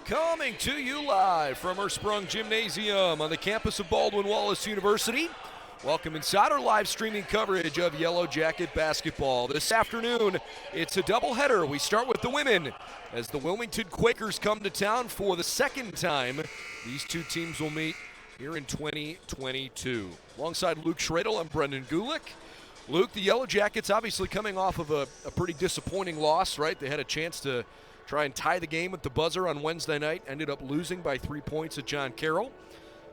Coming to you live from Ursprung Gymnasium on the campus of Baldwin Wallace University. Welcome inside our live streaming coverage of Yellow Jacket basketball. This afternoon, it's a doubleheader. We start with the women as the Wilmington Quakers come to town for the second time. These two teams will meet here in 2022. Alongside Luke Schradel, I'm Brendan Gulick. Luke, the Yellow Jackets obviously coming off of a pretty disappointing loss, right? They had a chance to try and tie the game at the buzzer on Wednesday night, ended up losing by 3 points at John Carroll.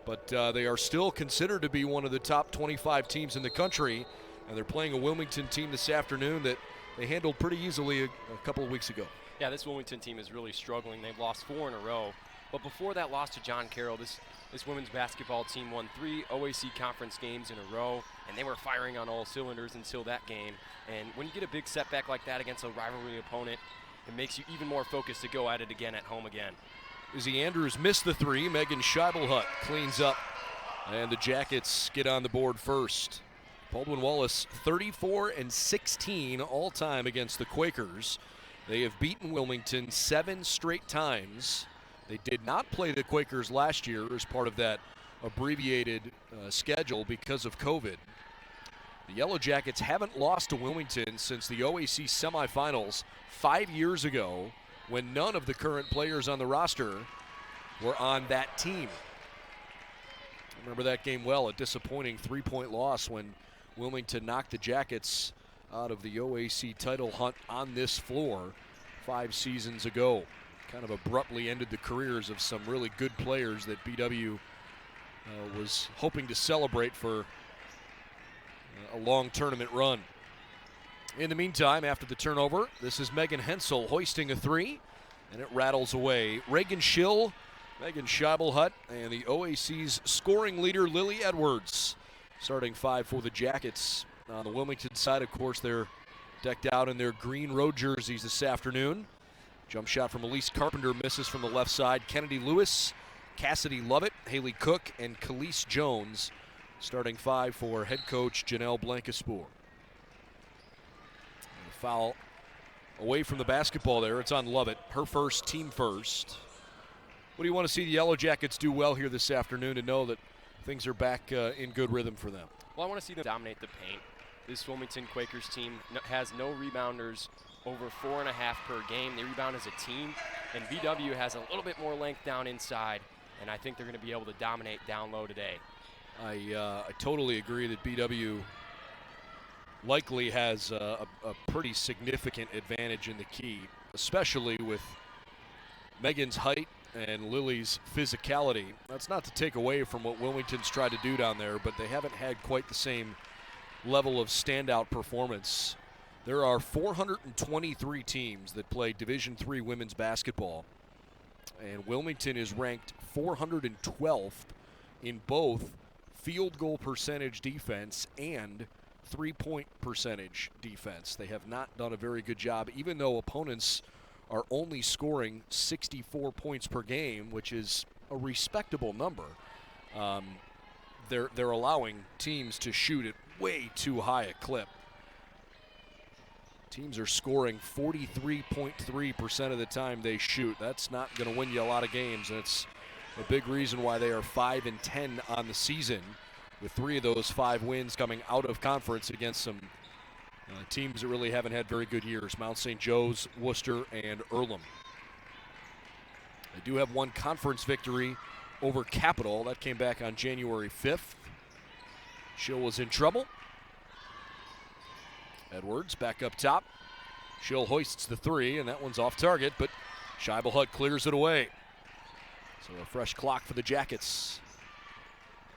But they are still considered to be one of the top 25 teams in the country, and they're playing a Wilmington team this afternoon that they handled pretty easily a couple of weeks ago. Yeah, this Wilmington team is really struggling. They've lost 4 in a row. But before that loss to John Carroll, this women's basketball team won 3 OAC conference games in a row, and they were firing on all cylinders until that game. And when you get a big setback like that against a rivalry opponent, it makes you even more focused to go at it again at home again. Izzy Andrews missed the 3. Megan Scheibelhut cleans up, and the Jackets get on the board first. Baldwin Wallace 34-16 all-time against the Quakers. They have beaten Wilmington 7 straight times. They did not play the Quakers last year as part of that abbreviated schedule because of COVID. The Yellow Jackets haven't lost to Wilmington since the OAC semifinals 5 years ago, when none of the current players on the roster were on that team. I remember that game well, a disappointing 3-point loss when Wilmington knocked the Jackets out of the OAC title hunt on this floor 5 seasons ago. Kind of abruptly ended the careers of some really good players that BW was hoping to celebrate for a long tournament run. In the meantime, after the turnover, this is Megan Hensel hoisting a 3, and it rattles away. Reagan Schill, Megan Scheibelhut, and the OAC's scoring leader, Lily Edwards, starting 5 for the Jackets. On the Wilmington side, of course, they're decked out in their green road jerseys this afternoon. Jump shot from Elise Carpenter misses from the left side. Kennedy Lewis, Cassidy Lovett, Haley Cook, and Khalees Jones starting 5 for head coach Janelle Blankespoor. Foul away from the basketball there. It's on Lovett. Her first, team first. What do you want to see the Yellow Jackets do well here this afternoon to know that things are back in good rhythm for them? Well, I want to see them dominate the paint. This Wilmington Quakers team has no rebounders over 4.5 per game. They rebound as a team, and BW has a little bit more length down inside, and I think they're going to be able to dominate down low today. I totally agree that BW likely has a pretty significant advantage in the key, especially with Megan's height and Lily's physicality. That's not to take away from what Wilmington's tried to do down there, but they haven't had quite the same level of standout performance. There are 423 teams that play Division III women's basketball, and Wilmington is ranked 412th in both field goal percentage defense and 3-point percentage defense. They have not done a very good job, even though opponents are only scoring 64 points per game, which is a respectable number. They're allowing teams to shoot at way too high a clip. Teams are scoring 43.3% of the time they shoot. That's not going to win you a lot of games, and it's a big reason why they are 5-10 on the season, with 3 of those 5 wins coming out of conference against some teams that really haven't had very good years: Mount St. Joe's, Worcester, and Earlham. They do have one conference victory over Capital. That came back on January 5th. Schill was in trouble. Edwards back up top. Schill hoists the 3, and that one's off target, but Scheibelhut clears it away. So a fresh clock for the Jackets.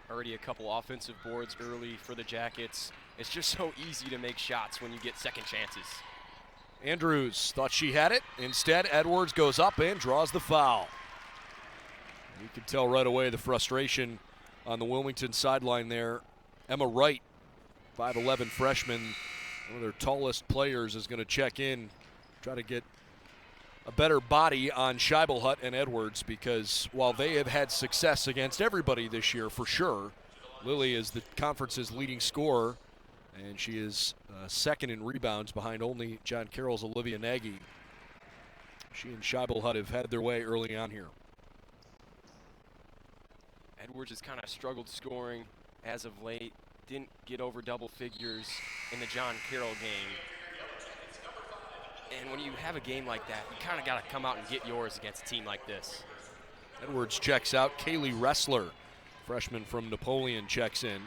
Already a couple offensive boards early for the Jackets. It's just so easy to make shots when you get second chances. Andrews thought she had it. Instead, Edwards goes up and draws the foul. You can tell right away the frustration on the Wilmington sideline there. Emma Wright, 5'11 freshman, one of their tallest players, is going to check in, try to get a better body on Scheibelhut and Edwards, because while they have had success against everybody this year for sure, Lily is the conference's leading scorer, and she is second in rebounds behind only John Carroll's Olivia Nagy. She and Scheibelhut have had their way early on here. Edwards has kind of struggled scoring as of late. Didn't get over double figures in the John Carroll game. And when you have a game like that, you kind of got to come out and get yours against a team like this. Edwards checks out. Kaylee Ressler, freshman from Napoleon, checks in.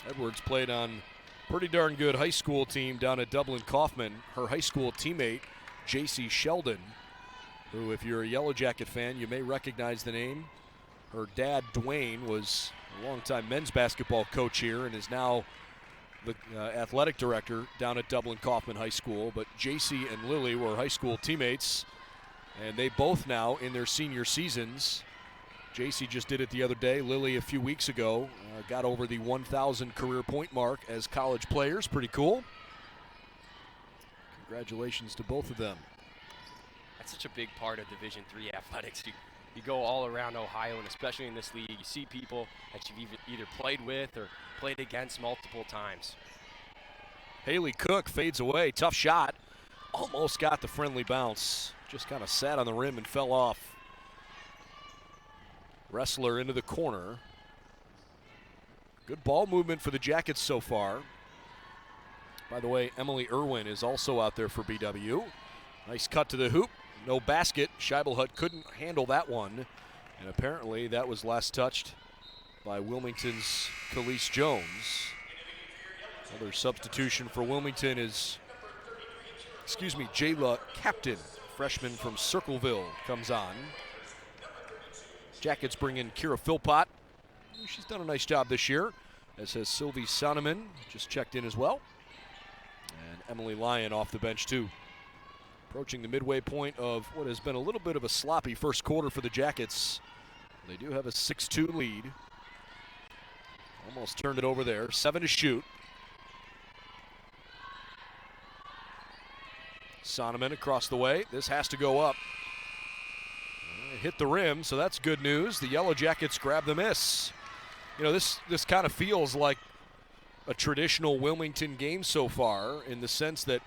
Edwards played on a pretty darn good high school team down at Dublin Kaufman. Her high school teammate, J.C. Sheldon, who, if you're a Yellow Jacket fan, you may recognize the name. Her dad, Dwayne, was a longtime men's basketball coach here and is now the athletic director down at Dublin Kaufman High School. But J.C. and Lily were high school teammates, and they both now in their senior seasons. J.C. just did it the other day. Lily a few weeks ago got over the 1,000 career point mark as college players. Pretty cool. Congratulations to both of them. That's such a big part of Division III athletics. You go all around Ohio, and especially in this league, you see people that you've either played with or played against multiple times. Haley Cook fades away. Tough shot. Almost got the friendly bounce. Just kind of sat on the rim and fell off. Wrestler into the corner. Good ball movement for the Jackets so far. By the way, Emily Irwin is also out there for BW. Nice cut to the hoop. No basket. Scheibelhut couldn't handle that one. And apparently that was last touched by Wilmington's Khalees Jones. Another substitution for Wilmington is, Jayla Captain, freshman from Circleville, comes on. Jackets bring in Kira Philpott. She's done a nice job this year, as has Sylvie Sonneman, just checked in as well. And Emily Lyon off the bench too. Approaching the midway point of what has been a little bit of a sloppy first quarter for the Jackets. They do have a 6-2 lead. Almost turned it over there. 7 to shoot. Sonneman across the way. This has to go up. Hit the rim, so that's good news. The Yellow Jackets grab the miss. You know, this kind of feels like a traditional Wilmington game so far, in the sense that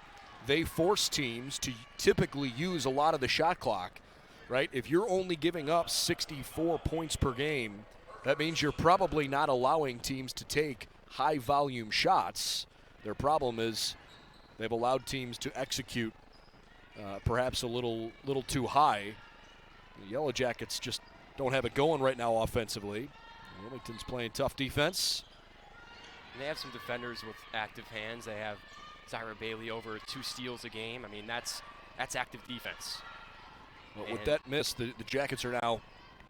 they force teams to typically use a lot of the shot clock, right? If you're only giving up 64 points per game, that means you're probably not allowing teams to take high volume shots. Their problem is they've allowed teams to execute perhaps a little too high. The Yellow Jackets just don't have it going right now offensively. Wilmington's playing tough defense. And they have some defenders with active hands. They have Zyra Bailey over 2 steals a game. I mean, that's active defense. But with that miss, the Jackets are now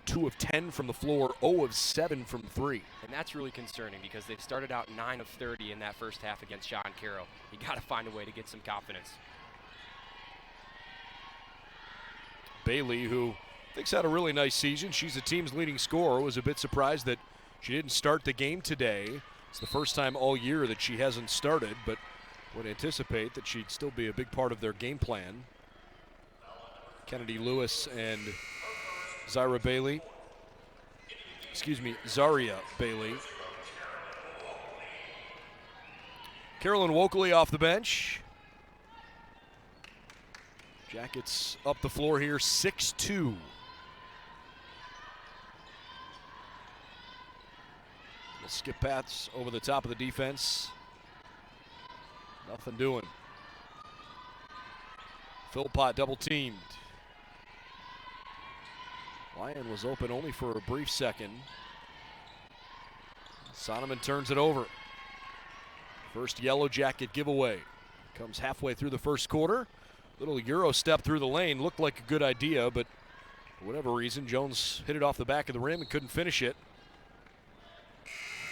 2 of 10 from the floor, 0 of 7 from 3. And that's really concerning, because they started out 9 of 30 in that first half against John Carroll. You got to find a way to get some confidence. Bailey, who I think's had a really nice season. She's the team's leading scorer. Was a bit surprised that she didn't start the game today. It's the first time all year that she hasn't started, but would anticipate that she'd still be a big part of their game plan. Kennedy Lewis and Zaria Bailey. Carolyn Wokeley off the bench. Jackets up the floor here, 6-2. Skip paths over the top of the defense. Nothing doing. Philpott double teamed. Lyon was open only for a brief second. Sonneman turns it over. First Yellow Jacket giveaway. Comes halfway through the first quarter. Little Euro step through the lane. Looked like a good idea, but for whatever reason, Jones hit it off the back of the rim and couldn't finish it.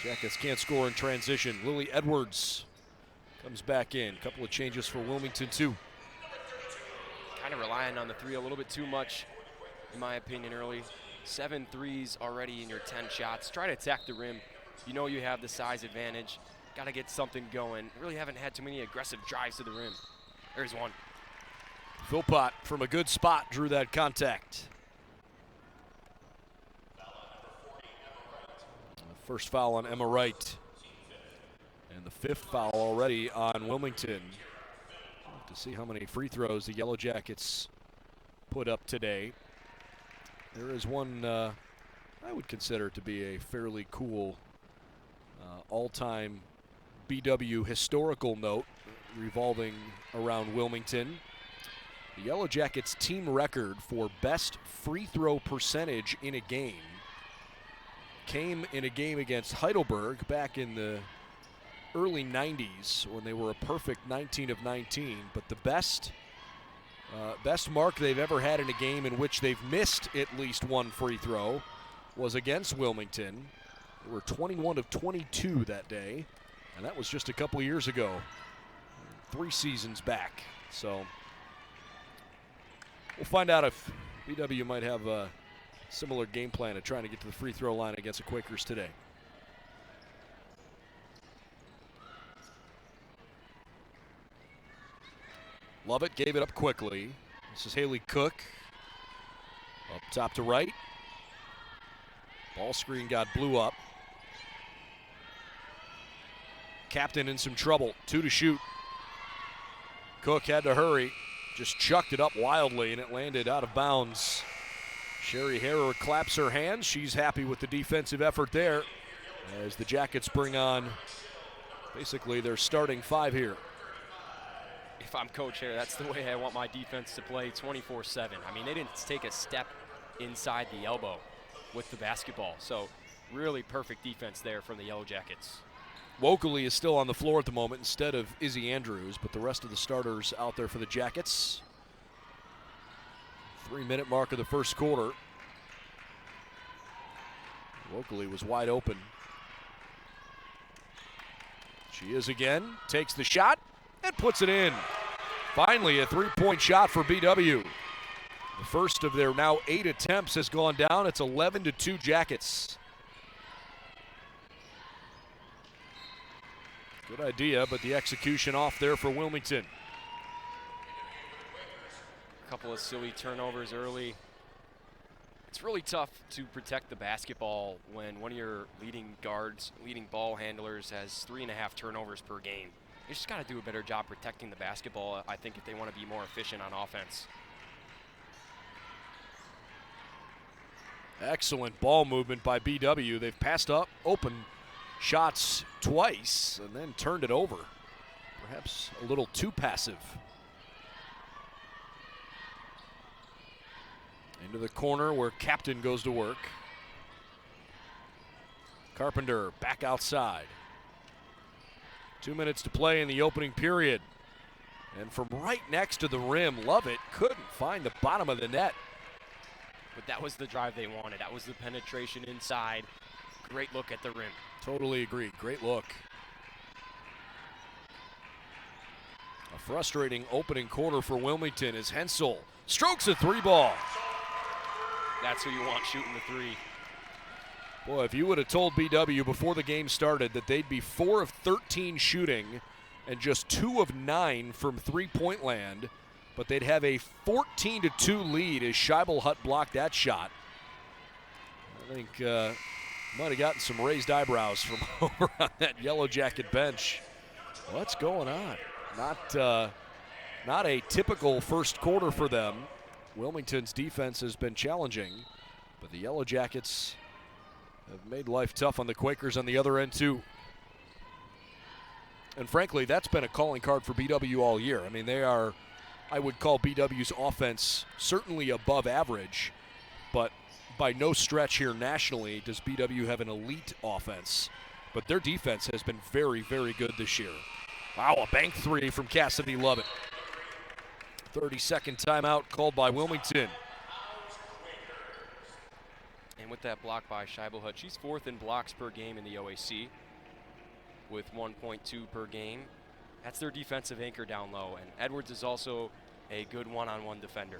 Jackets can't score in transition. Lily Edwards comes back in. A couple of changes for Wilmington, too. Kind of relying on the three a little bit too much, in my opinion, early. 7 threes already in your 10 shots. Try to attack the rim. You know you have the size advantage. Got to get something going. Really haven't had too many aggressive drives to the rim. There's one. Philpott from a good spot drew that contact. First foul on Emma Wright. And the 5th foul already on Wilmington. We'll have to see how many free throws the Yellow Jackets put up today. There is one I would consider to be a fairly cool all-time BW historical note revolving around Wilmington. The Yellow Jackets team record for best free throw percentage in a game came in a game against Heidelberg back in the early 90s when they were a perfect 19 of 19. But the best mark they've ever had in a game in which they've missed at least one free throw was against Wilmington. They were 21 of 22 that day, and that was just a couple of years ago, 3 seasons back. So we'll find out if BW might have a similar game plan of trying to get to the free throw line against the Quakers today. Lovett gave it up quickly. This is Haley Cook. Up top to right. Ball screen got blew up. Captain in some trouble. 2 to shoot. Cook had to hurry. Just chucked it up wildly, and it landed out of bounds. Sherry Harrer claps her hands. She's happy with the defensive effort there as the Jackets bring on basically their starting 5 here. If I'm coach here, that's the way I want my defense to play 24/7. I mean, they didn't take a step inside the elbow with the basketball. So really perfect defense there from the Yellow Jackets. Wokeley is still on the floor at the moment instead of Izzy Andrews, but the rest of the starters out there for the Jackets. 3-minute mark of the first quarter. Wokeley was wide open. She is again, takes the shot and puts it in. Finally, a 3-point shot for BW. The first of their now 8 attempts has gone down. It's 11-2 Jackets. Good idea, but the execution off there for Wilmington. A couple of silly turnovers early. It's really tough to protect the basketball when one of your leading guards, leading ball handlers has 3.5 turnovers per game. You just got to do a better job protecting the basketball, I think, if they want to be more efficient on offense. Excellent ball movement by BW. They've passed up open shots twice and then turned it over. Perhaps a little too passive. Into the corner where Captain goes to work. Carpenter back outside. 2 minutes to play in the opening period. And from right next to the rim, Lovett couldn't find the bottom of the net. But that was the drive they wanted. That was the penetration inside. Great look at the rim. Totally agree. Great look. A frustrating opening quarter for Wilmington as Hensel strokes a 3 ball. That's who you want shooting the 3. Boy, if you would have told BW before the game started that they'd be 4 of 13 shooting and just 2 of 9 from three-point land, but they'd have a 14-2 lead as Scheibelhut blocked that shot, I think might have gotten some raised eyebrows from over on that Yellow Jacket bench. What's going on? Not a typical first quarter for them. Wilmington's defense has been challenging, but the Yellow Jackets have made life tough on the Quakers on the other end too. And frankly, that's been a calling card for BW all year. I mean, they are, I would call BW's offense certainly above average, but by no stretch here nationally does BW have an elite offense. But their defense has been very, very good this year. Wow, a bank 3 from Cassidy Lovett. 30-second timeout called by Wilmington. And with that block by Scheibelhut, she's 4th in blocks per game in the OAC with 1.2 per game. That's their defensive anchor down low, and Edwards is also a good one-on-one defender.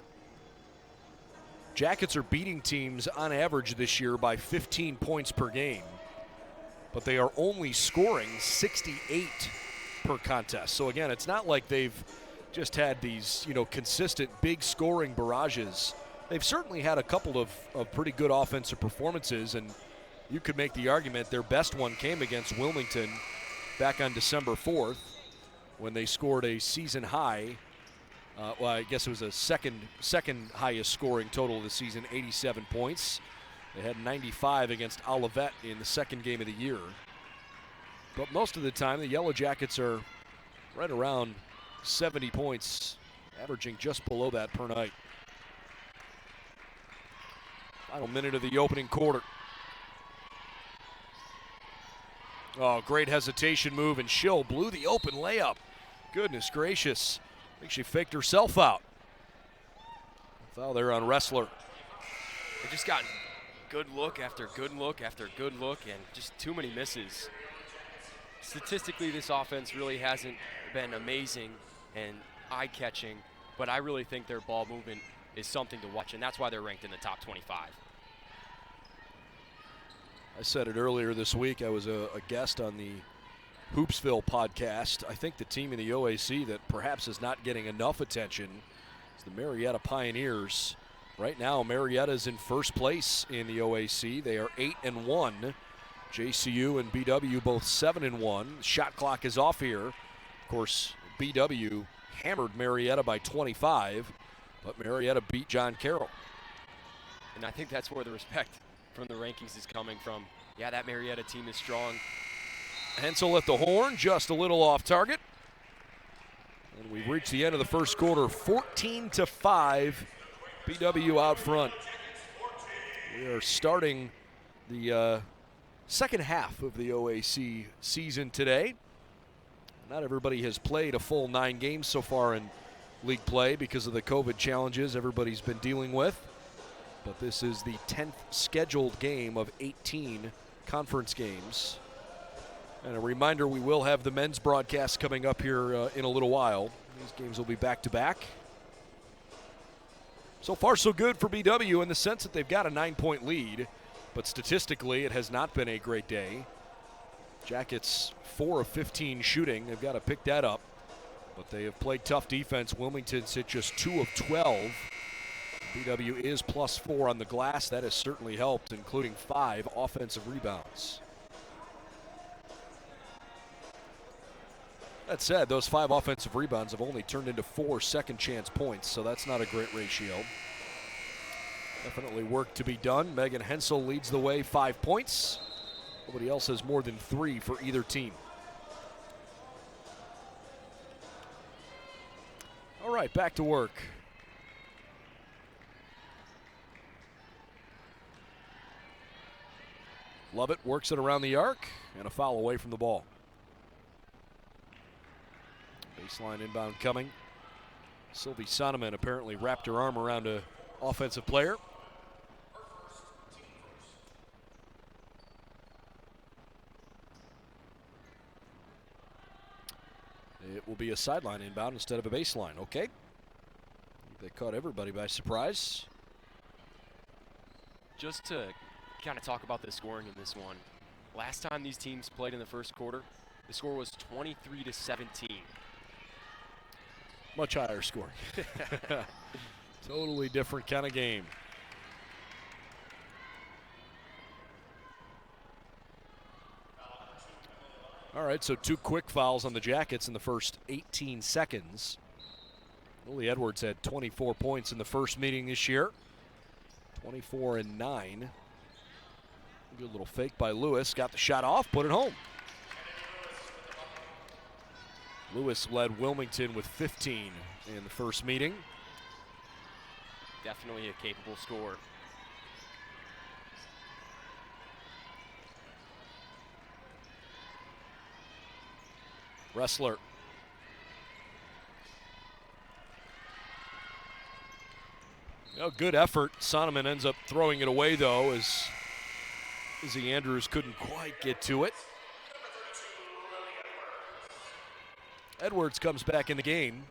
Jackets are beating teams on average this year by 15 points per game, but they are only scoring 68 per contest. So again, it's not like they've just had these, consistent big scoring barrages. They've certainly had a couple of pretty good offensive performances, and you could make the argument their best one came against Wilmington back on December 4th when they scored a season high. I guess it was a second highest scoring total of the season, 87 points. They had 95 against Olivet in the second game of the year. But most of the time, the Yellow Jackets are right around 70 points, averaging just below that per night. Final minute of the opening quarter. Oh, great hesitation move, and Schill blew the open layup. Goodness gracious. I think she faked herself out. Foul there on Wrestler. They just got good look after good look after good look, and just too many misses. Statistically, this offense really hasn't been amazing and eye-catching, but I really think their ball movement is something to watch, and that's why they're ranked in the top 25. I said it earlier this week. I was a guest on the Hoopsville podcast. I think the team in the OAC that perhaps is not getting enough attention is the Marietta Pioneers. Right now, Marietta's in first place in the OAC. They are 8-1. JCU and BW both 7-1. Shot clock is off here. Of course, BW hammered Marietta by 25, but Marietta beat John Carroll. And I think that's where the respect from the rankings is coming from. Yeah, that Marietta team is strong. Hensel at the horn, just a little off target. And we've reached the end of the first quarter, 14-5, BW out front. We are starting the second half of the OAC season today. Not everybody has played a full 9 games so far in league play because of the COVID challenges everybody's been dealing with. But this is the 10th scheduled game of 18 conference games. And a reminder, we will have the men's broadcast coming up here in a little while. These games will be back-to-back. So far, so good for BW in the sense that they've got a 9-point lead, but statistically, it has not been a great day. Jackets 4 of 15 shooting. They've got to pick that up, but they have played tough defense. Wilmington's hit just 2 of 12. BW is +4 on the glass. That has certainly helped, including 5 offensive rebounds. That said, those 5 offensive rebounds have only turned into 4 second-chance points, so that's not a great ratio. Definitely work to be done. Megan Hensel leads the way, 5 points. Nobody else has more than 3 for either team. All right, back to work. Lovett works it around the arc, and a foul away from the ball. Baseline inbound coming. Sylvie Sonneman apparently wrapped her arm around an offensive player. It will be a sideline inbound instead of a baseline. Okay. They caught everybody by surprise. Just to kind of talk about the scoring in this one. Last time these teams played in the first quarter, the score was 23-17. Much higher scoring. Totally different kind of game. All right, so 2 quick fouls on the Jackets in the first 18 seconds. Lily Edwards had 24 points in the first meeting this year. 24 and 9. Good little fake by Lewis. Got the shot off, put it home. Lewis led Wilmington with 15 in the first meeting. Definitely a capable scorer. Wrestler. Good effort. Sonneman ends up throwing it away, though, as Izzy Andrews couldn't quite get to it. Edwards comes back in the game.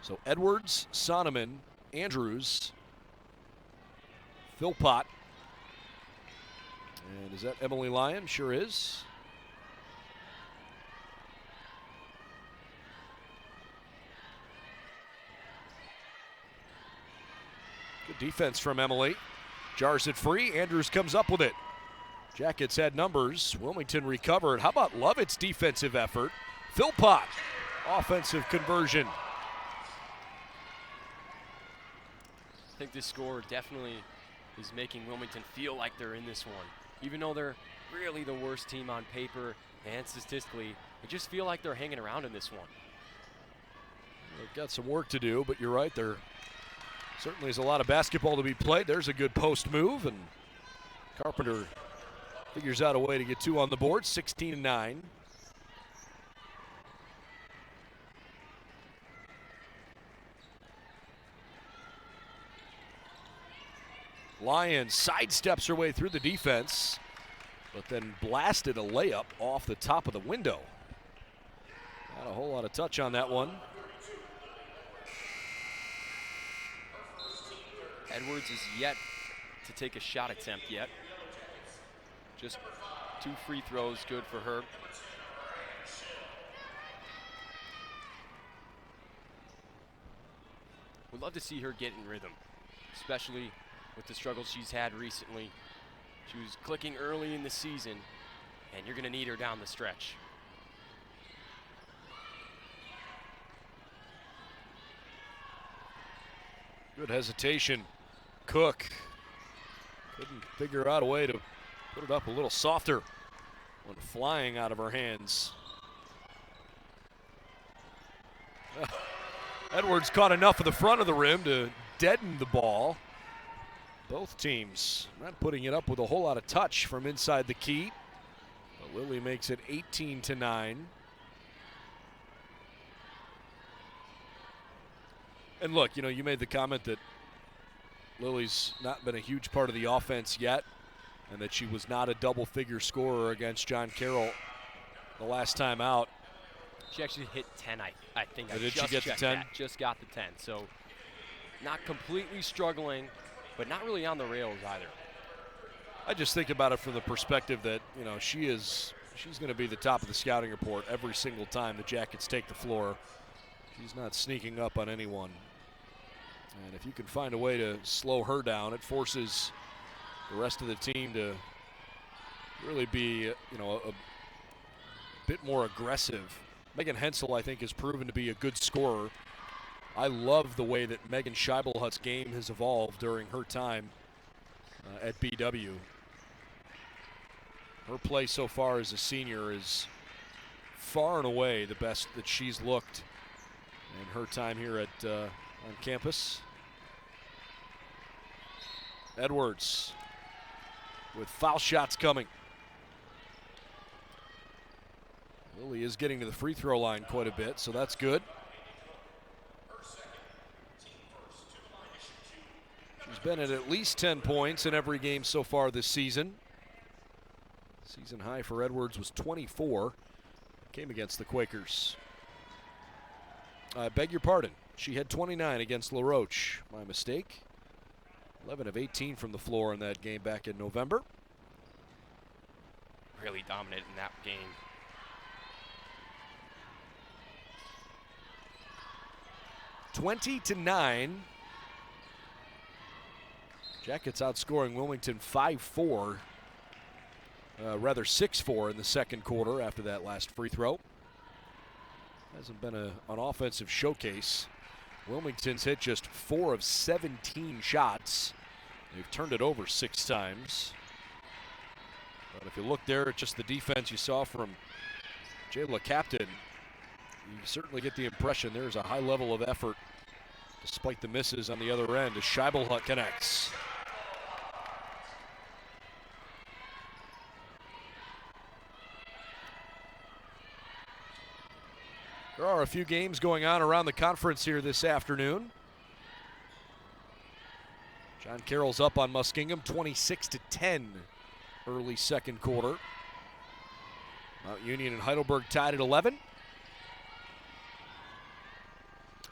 So Edwards, Sonneman, Andrews, Philpott. And is that Emily Lyon? Sure is. Good defense from Emily. Jars it free. Andrews comes up with it. Jackets had numbers. Wilmington recovered. How about Lovett's defensive effort? Philpott, offensive conversion. I think this score definitely is making Wilmington feel like they're in this one. Even though they're really the worst team on paper and statistically, they just feel like they're hanging around in this one. They've got some work to do, but you're right, there certainly is a lot of basketball to be played. There's a good post move, and Carpenter figures out a way to get 2 on the board, 16-9. Lyon sidesteps her way through the defense, but then blasted a layup off the top of the window. Not a whole lot of touch on that one. Edwards is yet to take a shot attempt yet. Just 2 free throws, good for her. We'd love to see her get in rhythm, especially with the struggles she's had recently. She was clicking early in the season, and you're going to need her down the stretch. Good hesitation. Cook couldn't figure out a way to put it up a little softer when flying out of her hands. Edwards caught enough of the front of the rim to deaden the ball. Both teams not putting it up with a whole lot of touch from inside the key. But Lily makes it 18-9. And look, you know, you made the comment that Lily's not been a huge part of the offense yet, and that she was not a double-figure scorer against John Carroll the last time out. She actually hit 10, I think. Did she get to 10? Just got the 10. So not completely struggling, but not really on the rails either. I just think about it from the perspective that, you know, she's going to be the top of the scouting report every single time the Jackets take the floor. She's not sneaking up on anyone. And if you can find a way to slow her down, it forces the rest of the team to really be, you know, a bit more aggressive. Megan Hensel, I think, has proven to be a good scorer. I love the way that Megan Scheibelhut's game has evolved during her time at BW. Her play so far as a senior is far and away the best that she's looked in her time here at on campus. Edwards with foul shots coming. Lily is getting to the free throw line quite a bit, so that's good. She's been at least 10 points in every game so far this season. Season high for Edwards was 24. Came against the Quakers. I beg your pardon. She had 29 against LaRoche. My mistake. 11 of 18 from the floor in that game back in November. Really dominant in that game. (20-9). Jackets outscoring Wilmington 5-4. Rather 6-4 in the second quarter after that last free throw. Hasn't been an offensive showcase. Wilmington's hit just 4 of 17 shots. They've turned it over 6 times. But if you look there at just the defense you saw from Jayla Captain, you certainly get the impression there's a high level of effort despite the misses on the other end as Scheibelhut connects. There are a few games going on around the conference here this afternoon. John Carroll's up on Muskingum 26-10 early second quarter. Mount Union and Heidelberg tied at 11.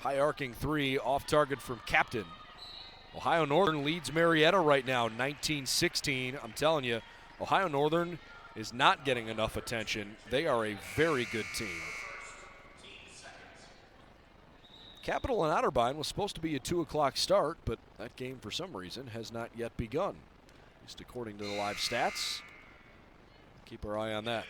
High arcing three off target from Captain. Ohio Northern leads Marietta right now, 19-16. I'm telling you, Ohio Northern is not getting enough attention. They are a very good team. Capital and Otterbein was supposed to be a 2 o'clock start, but that game for some reason has not yet begun, at least according to the live stats. Keep our eye on that.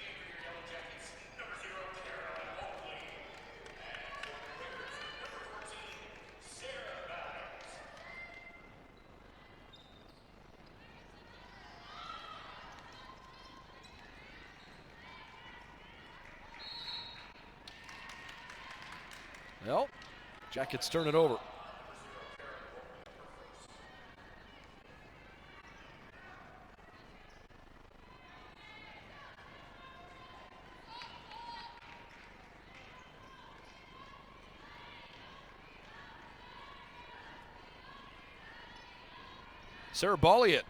Well, Jackets turn it over. Sarah Balliet,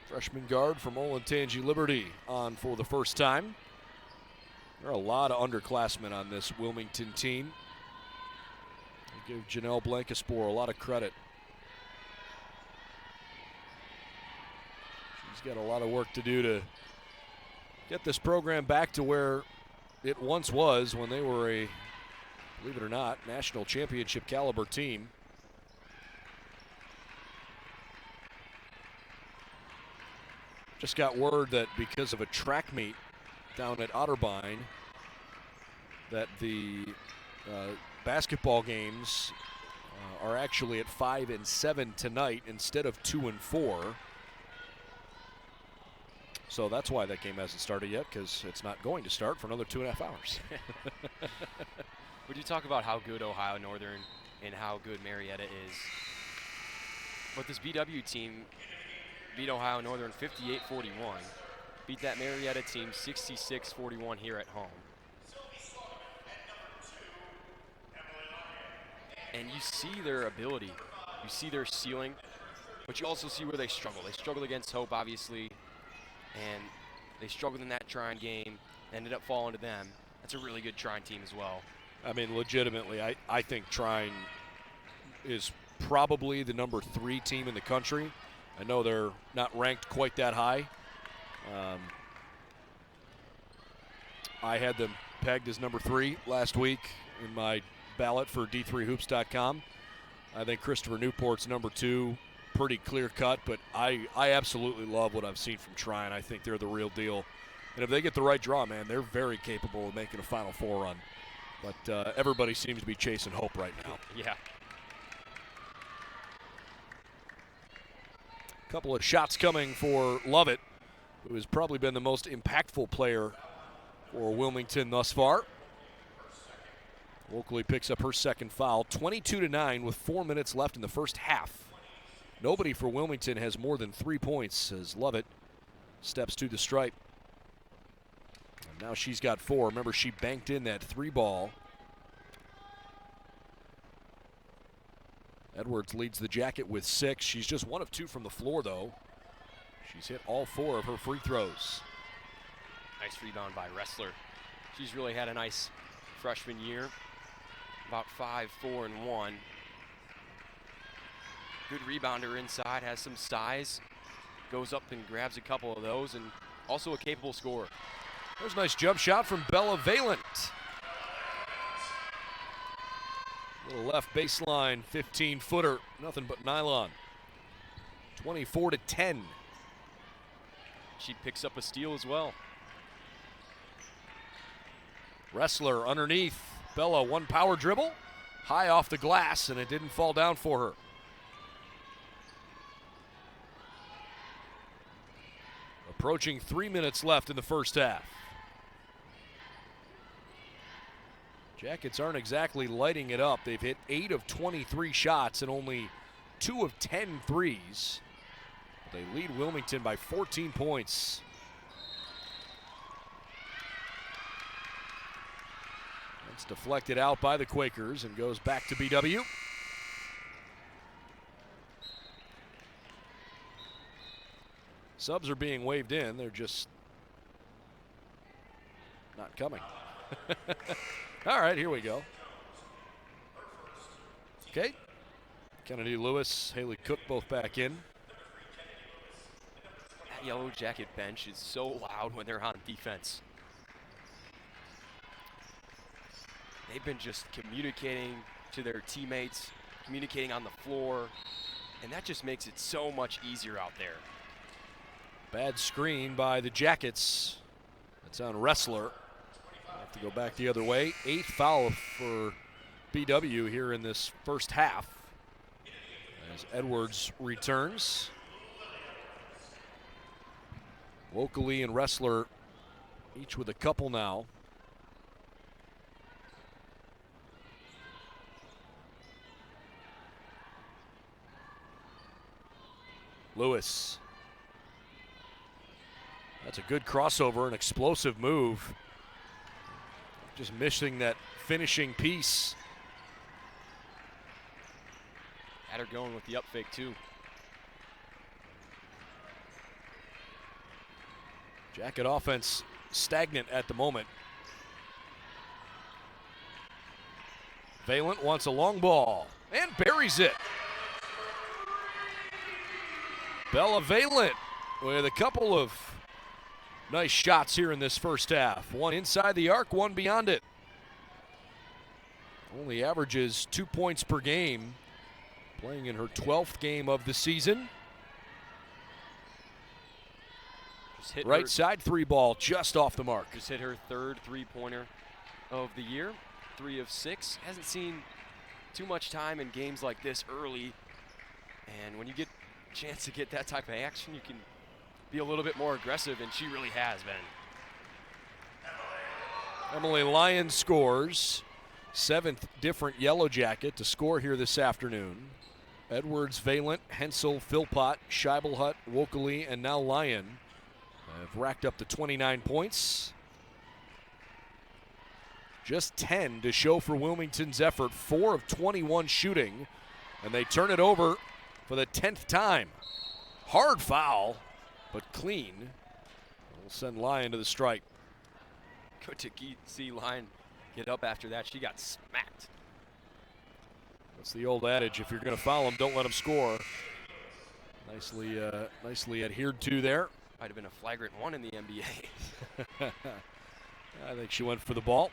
freshman guard from Olentangy Liberty, on for the first time. There are a lot of underclassmen on this Wilmington team. I give Janelle Blancaspor a lot of credit. She's got a lot of work to do to get this program back to where it once was when they were a, believe it or not, national championship caliber team. Just got word that because of a track meet down at Otterbein, that the basketball games are actually at 5 and 7 tonight instead of 2 and 4. So that's why that game hasn't started yet, because it's not going to start for another 2.5 hours. Would you talk about how good Ohio Northern and how good Marietta is? But this BW team beat Ohio Northern 58-41. Beat that Marietta team 66-41 here at home. And you see their ability, you see their ceiling, but you also see where they struggle. They struggled against Hope, obviously, and they struggled in that Trine game, ended up falling to them. That's a really good Trine team as well. I mean, legitimately, I think Trine is probably the number 3 team in the country. I know they're not ranked quite that high. I had them pegged as number 3 last week in my ballot for D3Hoops.com. I think Christopher Newport's number 2, pretty clear cut, but I absolutely love what I've seen from Trine. I think they're the real deal. And if they get the right draw, man, they're very capable of making a Final Four run. But everybody seems to be chasing Hope right now. Yeah. Couple of shots coming for Lovett, who has probably been the most impactful player for Wilmington thus far. Oakley picks up her second foul, 22-9 with 4 minutes left in the first half. Nobody for Wilmington has more than 3 points as Lovett steps to the stripe. And now she's got 4. Remember, she banked in that 3 ball. Edwards leads the Jacket with 6. She's just 1 of 2 from the floor, though. She's hit all 4 of her free throws. Nice rebound by Wrestler. She's really had a nice freshman year. About 5, 4, and 1. Good rebounder inside, has some size. Goes up and grabs a couple of those, and also a capable scorer. There's a nice jump shot from Bella Valent. Little left baseline, 15-footer, nothing but nylon. 24-10. She picks up a steal as well. Wrestler underneath. Bella, 1 power dribble, high off the glass, and it didn't fall down for her. Approaching 3 minutes left in the first half. Jackets aren't exactly lighting it up. They've hit 8 of 23 shots and only 2 of 10 threes. They lead Wilmington by 14 points. It's deflected out by the Quakers and goes back to BW. Subs are being waved in. They're just not coming. All right, here we go. Okay. Kennedy Lewis, Haley Cook both back in. That Yellow Jacket bench is so loud when they're on defense. They've been just communicating to their teammates, communicating on the floor, and that just makes it so much easier out there. Bad screen by the Jackets. That's on Wrestler. Have to go back the other way. 8th foul for BW here in this first half as Edwards returns. Wokeley and Wrestler each with a couple now. Lewis. That's a good crossover, an explosive move. Just missing that finishing piece. Had her going with the up fake too. Jacket offense stagnant at the moment. Valent wants a long ball and buries it. Bella Valent with a couple of nice shots here in this first half. One inside the arc, one beyond it. Only averages 2 points per game. Playing in her 12th game of the season. Just hit right side three ball just off the mark. Just hit her 3rd three-pointer of the year. 3 of 6. Hasn't seen too much time in games like this early. And when you get a chance to get that type of action, you can be a little bit more aggressive, and she really has been. Emily Lyon scores. 7th different Yellow Jacket to score here this afternoon. Edwards, Valent, Hensel, Philpott, Scheibelhut, Wokeley, and now Lyon have racked up to 29 points. Just 10 to show for Wilmington's effort. 4 of 21 shooting, and they turn it over for the 10th time. Hard foul, but clean. We'll send Lyon to the strike. Good to see Lyon get up after that. She got smacked. That's the old adage, if you're going to foul them, don't let them score. Nicely adhered to there. Might have been a flagrant 1 in the NBA. I think she went for the ball.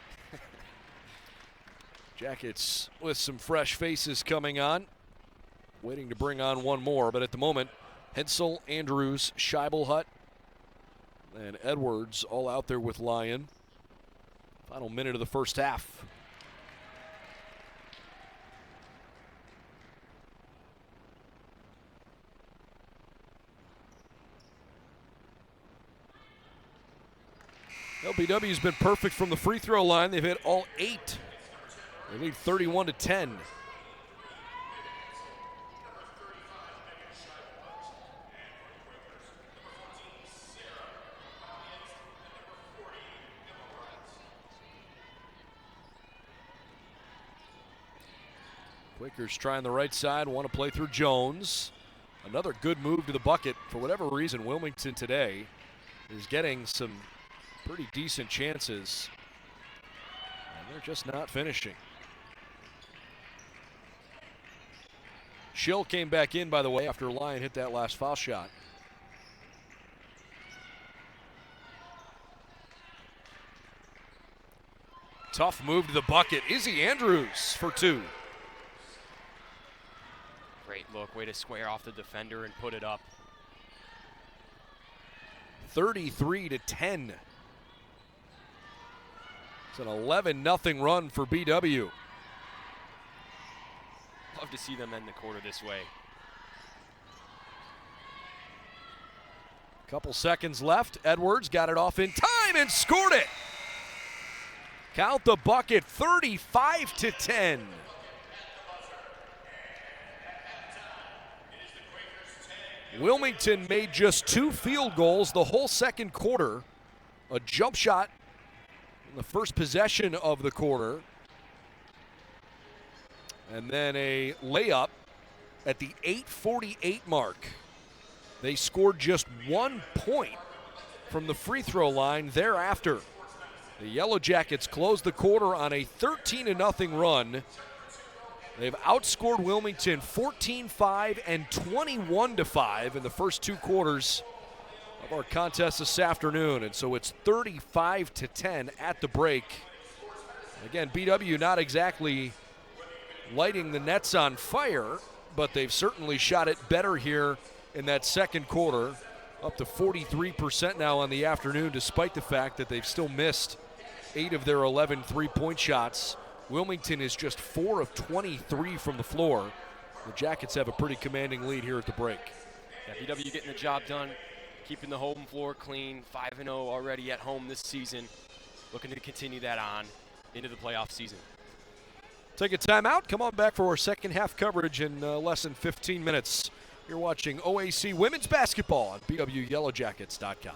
Jackets with some fresh faces coming on. Waiting to bring on one more, but at the moment, Hensel, Andrews, Scheibelhut, and Edwards all out there with Lyon. Final minute of the first half. LBW's been perfect from the free throw line. They've hit all 8. They lead 31-10. Quakers trying the right side, want to play through Jones. Another good move to the bucket. For whatever reason, Wilmington today is getting some pretty decent chances, and they're just not finishing. Schill came back in, by the way, after Lyon hit that last foul shot. Tough move to the bucket. Izzy Andrews for 2. Great look, way to square off the defender and put it up. 33-10. It's an 11-0 run for BW. Love to see them end the quarter this way. Couple seconds left. Edwards got it off in time and scored it. Count the bucket, 35-10. Wilmington made just 2 field goals the whole second quarter. A jump shot in the first possession of the quarter. And then a layup at the 8:48 mark. They scored just 1 point from the free throw line thereafter. The Yellow Jackets closed the quarter on a 13-0 run. They've outscored Wilmington 14-5 and 21-5 in the first 2 quarters of our contest this afternoon. And so it's 35-10 at the break. Again, BW not exactly lighting the nets on fire, but they've certainly shot it better here in that second quarter, up to 43% now on the afternoon, despite the fact that they've still missed 8 of their 11 three-point shots. Wilmington is just 4 of 23 from the floor. The Jackets have a pretty commanding lead here at the break. Yeah, BW getting the job done, keeping the home floor clean, 5-0 already at home this season, looking to continue that on into the playoff season. Take a timeout. Come on back for our second half coverage in less than 15 minutes. You're watching OAC Women's Basketball on BWYellowJackets.com.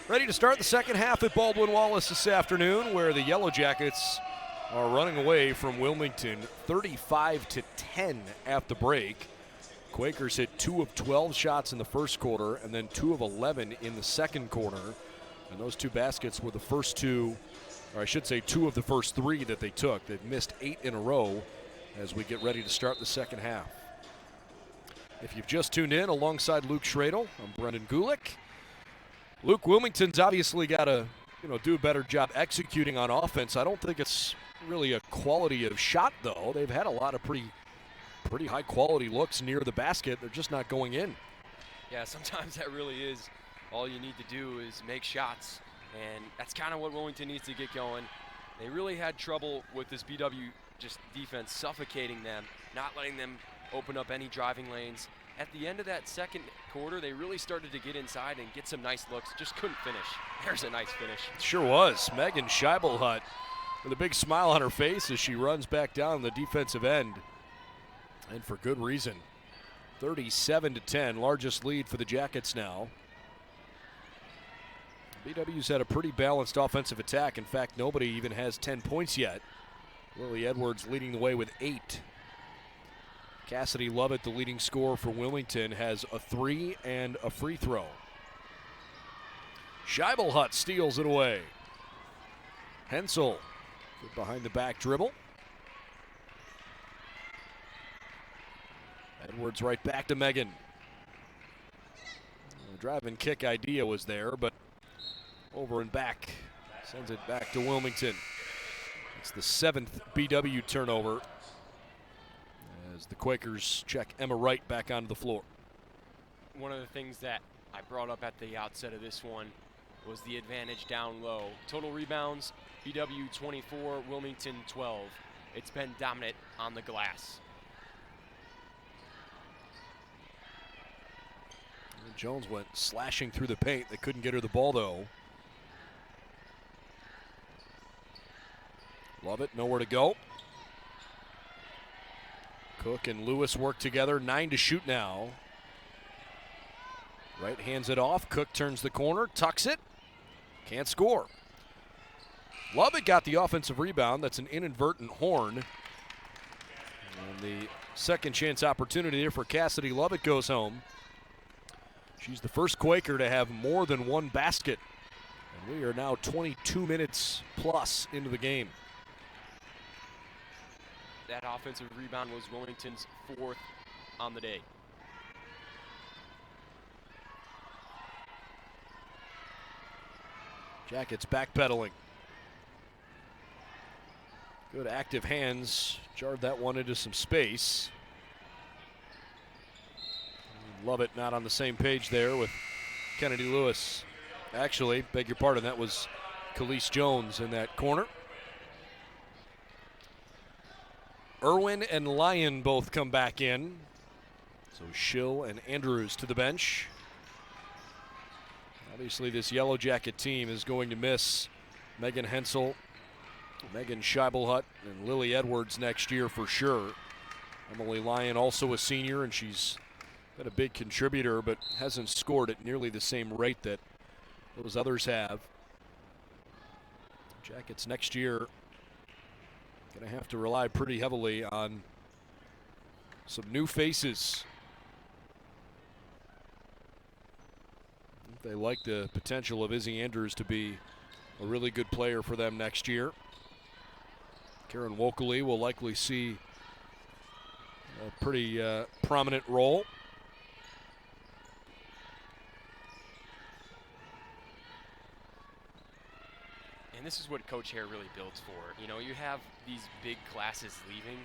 Ready to start the second half at Baldwin Wallace this afternoon, where the Yellow Jackets are running away from Wilmington 35-10 at the break. Quakers hit 2 of 12 shots in the first quarter and then 2 of 11 in the second quarter. And those two baskets were the first two, or I should say 2 of the first 3 that they took. They've missed 8 in a row as we get ready to start the second half. If you've just tuned in, alongside Luke Schradel, I'm Brendan Gulick. Luke, Wilmington's obviously got to do a better job executing on offense. I don't think it's really a quality of shot, though. They've had a lot of pretty high quality looks near the basket. They're just not going in. Yeah, sometimes that really is all you need to do is make shots, and that's kind of what Wilmington needs to get going. They really had trouble with this BW just defense suffocating them, not letting them open up any driving lanes. At the end of that second quarter, they really started to get inside and get some nice looks. Just couldn't finish. There's a nice finish. It sure was. Megan Scheibelhut with a big smile on her face as she runs back down the defensive end. And for good reason. 37-10, largest lead for the Jackets now. BW's had a pretty balanced offensive attack. In fact, nobody even has 10 points yet. Lily Edwards leading the way with 8. Cassidy Lovett, the leading scorer for Wilmington, has a 3 and a free throw. Scheibelhut steals it away. Hensel, good behind the back dribble. Edwards right back to Megan. The drive and kick idea was there, but over and back. Sends it back to Wilmington. It's the 7th BW turnover as the Quakers check Emma Wright back onto the floor. One of the things that I brought up at the outset of this one was the advantage down low. Total rebounds, BW 24, Wilmington 12. It's been dominant on the glass. And Jones went slashing through the paint. They couldn't get her the ball, though. Lovett, nowhere to go. Cook and Lewis work together. 9 to shoot now. Wright hands it off. Cook turns the corner, tucks it. Can't score. Lovett got the offensive rebound. That's an inadvertent horn. And the second chance opportunity there for Cassidy Lovett goes home. She's the first Quaker to have more than one basket. And we are now 22 minutes plus into the game. That offensive rebound was Wilmington's 4th on the day. Jackets backpedaling. Good active hands. Jarred that one into some space. Lovett not on the same page there with Kennedy Lewis. Actually, beg your pardon, that was Khalees Jones in that corner. Irwin and Lyon both come back in. So Schill and Andrews to the bench. Obviously, this Yellow Jacket team is going to miss Megan Hensel, Megan Scheibelhut, and Lily Edwards next year for sure. Emily Lyon, also a senior, and she's been a big contributor, but hasn't scored at nearly the same rate that those others have. Jackets next year going to have to rely pretty heavily on some new faces. They like the potential of Izzy Andrews to be a really good player for them next year. Karen Wokeley will likely see a pretty prominent role. And this is what Coach Hare really builds for. You know, you have these big classes leaving,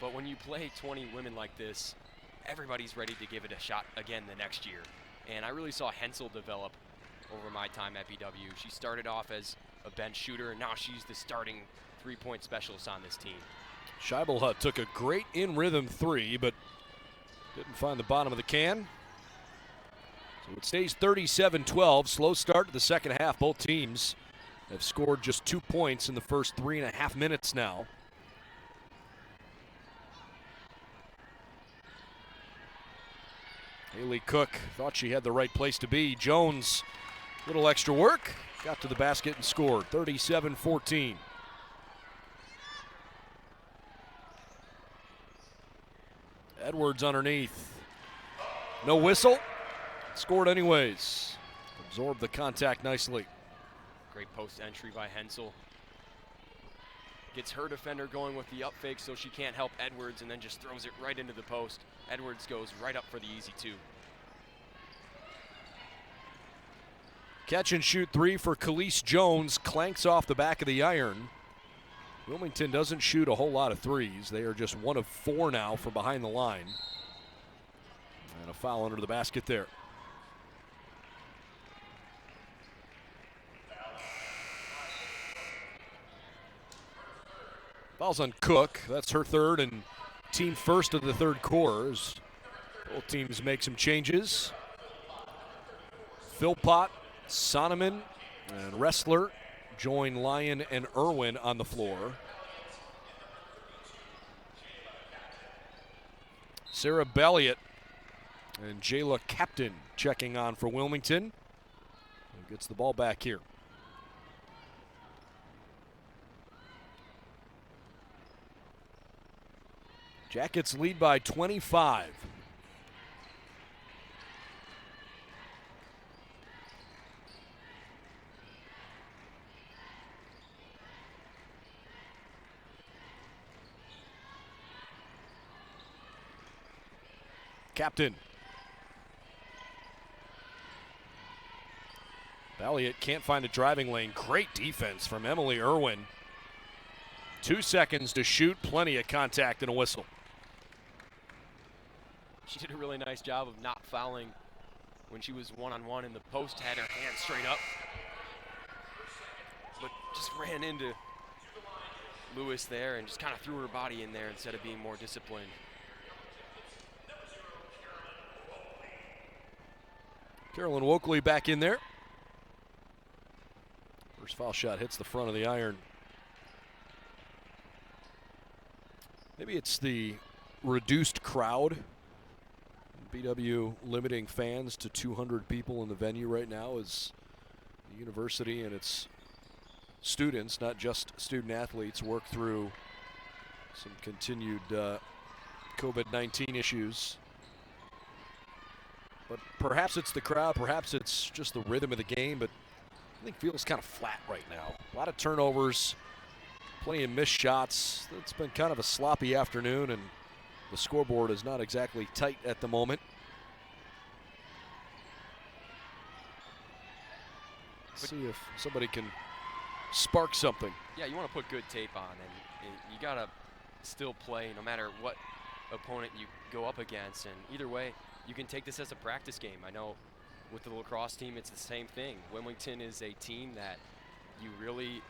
but when you play 20 women like this, everybody's ready to give it a shot again the next year. And I really saw Hensel develop over my time at BW. She started off as a bench shooter, and now she's the starting three-point specialist on this team. Scheibelhut took a great in-rhythm 3, but didn't find the bottom of the can. So it stays 37-12. Slow start to the second half. Both teams have scored just 2 points in the first 3.5 minutes now. Haley Cook thought she had the right place to be. Jones Little extra work, got to the basket and scored, 37-14. Edwards underneath. No whistle. Scored anyways. Absorbed the contact nicely. Great post entry by Hensel. Gets her defender going with the up fake so she can't help Edwards, and then just throws it right into the post. Edwards goes right up for the easy two. Catch and shoot three for Khalees Jones. Clanks off the back of the iron. Wilmington doesn't shoot a whole lot of threes. They are just 1 of 4 now from behind the line. And a foul under the basket there. Foul's on Cook. That's her third and team first of the third quarter. Both teams make some changes. Philpott, Sonneman, and Ressler join Lyon and Irwin on the floor. Sarah Belliot and Jayla Captain checking on for Wilmington. Who gets the ball back here. Jackets lead by 25. Captain. Belliot can't find a driving lane. Great defense from Emily Irwin. 2 seconds to shoot, plenty of contact and a whistle. She did a really nice job of not fouling when she was one-on-one in the post, had her hand straight up, but just ran into Lewis there and just kind of threw her body in there instead of being more disciplined. Carolyn Wokley back in there. First foul shot hits the front of the iron. Maybe it's the reduced crowd. BW limiting fans to 200 people in the venue right now as the university and its students, not just student athletes, work through some continued COVID-19 issues. But perhaps it's the crowd, perhaps it's just the rhythm of the game, but I think feels kind of flat right now. A lot of turnovers, plenty of missed shots. It's been kind of a sloppy afternoon, and the scoreboard is not exactly tight at the moment. Let's see if somebody can spark something. Yeah, you want to put good tape on, and you got to still play no matter what opponent you go up against. And either way, you can take this as a practice game. I know with the lacrosse team, it's the same thing. Wilmington is a team that you really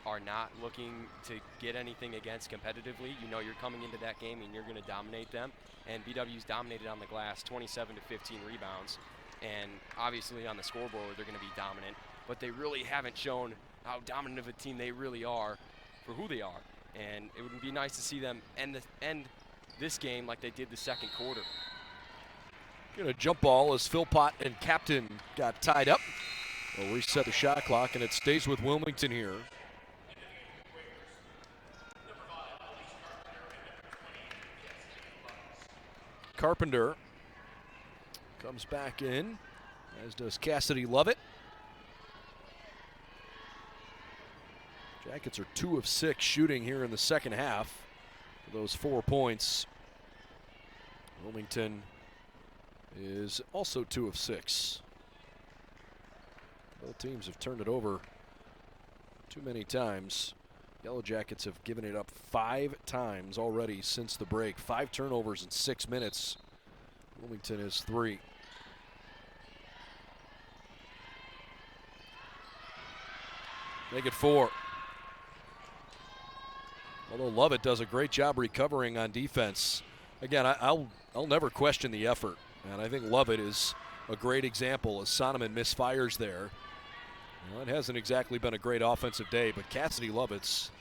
are not looking to get anything against competitively. You know you're coming into that game and you're going to dominate them. And BW's dominated on the glass, 27 to 15 rebounds. And obviously on the scoreboard, they're going to be dominant. But they really haven't shown how dominant of a team they really are for who they are. And it would be nice to see them end this game like they did the second quarter. Get a jump ball as Philpott and Captain got tied up. We'll reset the shot clock, and it stays with Wilmington here. Carpenter comes back in, as does Cassidy Lovett. Jackets are 2 of 6 shooting here in the second half for those 4 points. Wilmington is also 2 of 6. Both teams have turned it over too many times. Yellow Jackets have given it up 5 times already since the break. 5 turnovers in 6 minutes. Wilmington is 3. Make it 4. Although Lovett does a great job recovering on defense. Again, I'll never question the effort. And I think Lovett is a great example as Sonneman misfires there. Well, it hasn't exactly been a great offensive day, but Cassidy Lovett's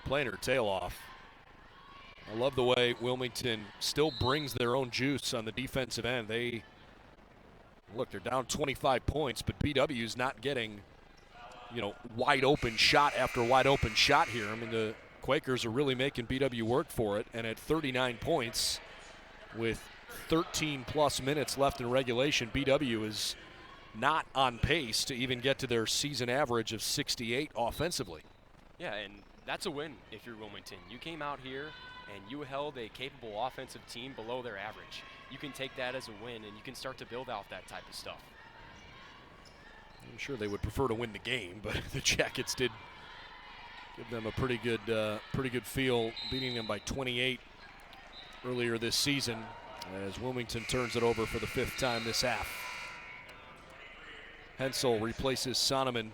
playing her tail off. I love the way Wilmington still brings their own juice on the defensive end. They Look, they're down 25 points, but BW's not getting, wide open shot after wide open shot here. I mean, the Quakers are really making BW work for it, and at 39 points with 13-plus minutes left in regulation, BW is not on pace to even get to their season average of 68 offensively. Yeah, and that's a win if you're Wilmington. You came out here and you held a capable offensive team below their average. You can take that as a win, and you can start to build out that type of stuff. I'm sure they would prefer to win the game, but the Jackets did give them a pretty good feel, beating them by 28 earlier this season as Wilmington turns it over for the 5th time this half. Hensel replaces Sonneman.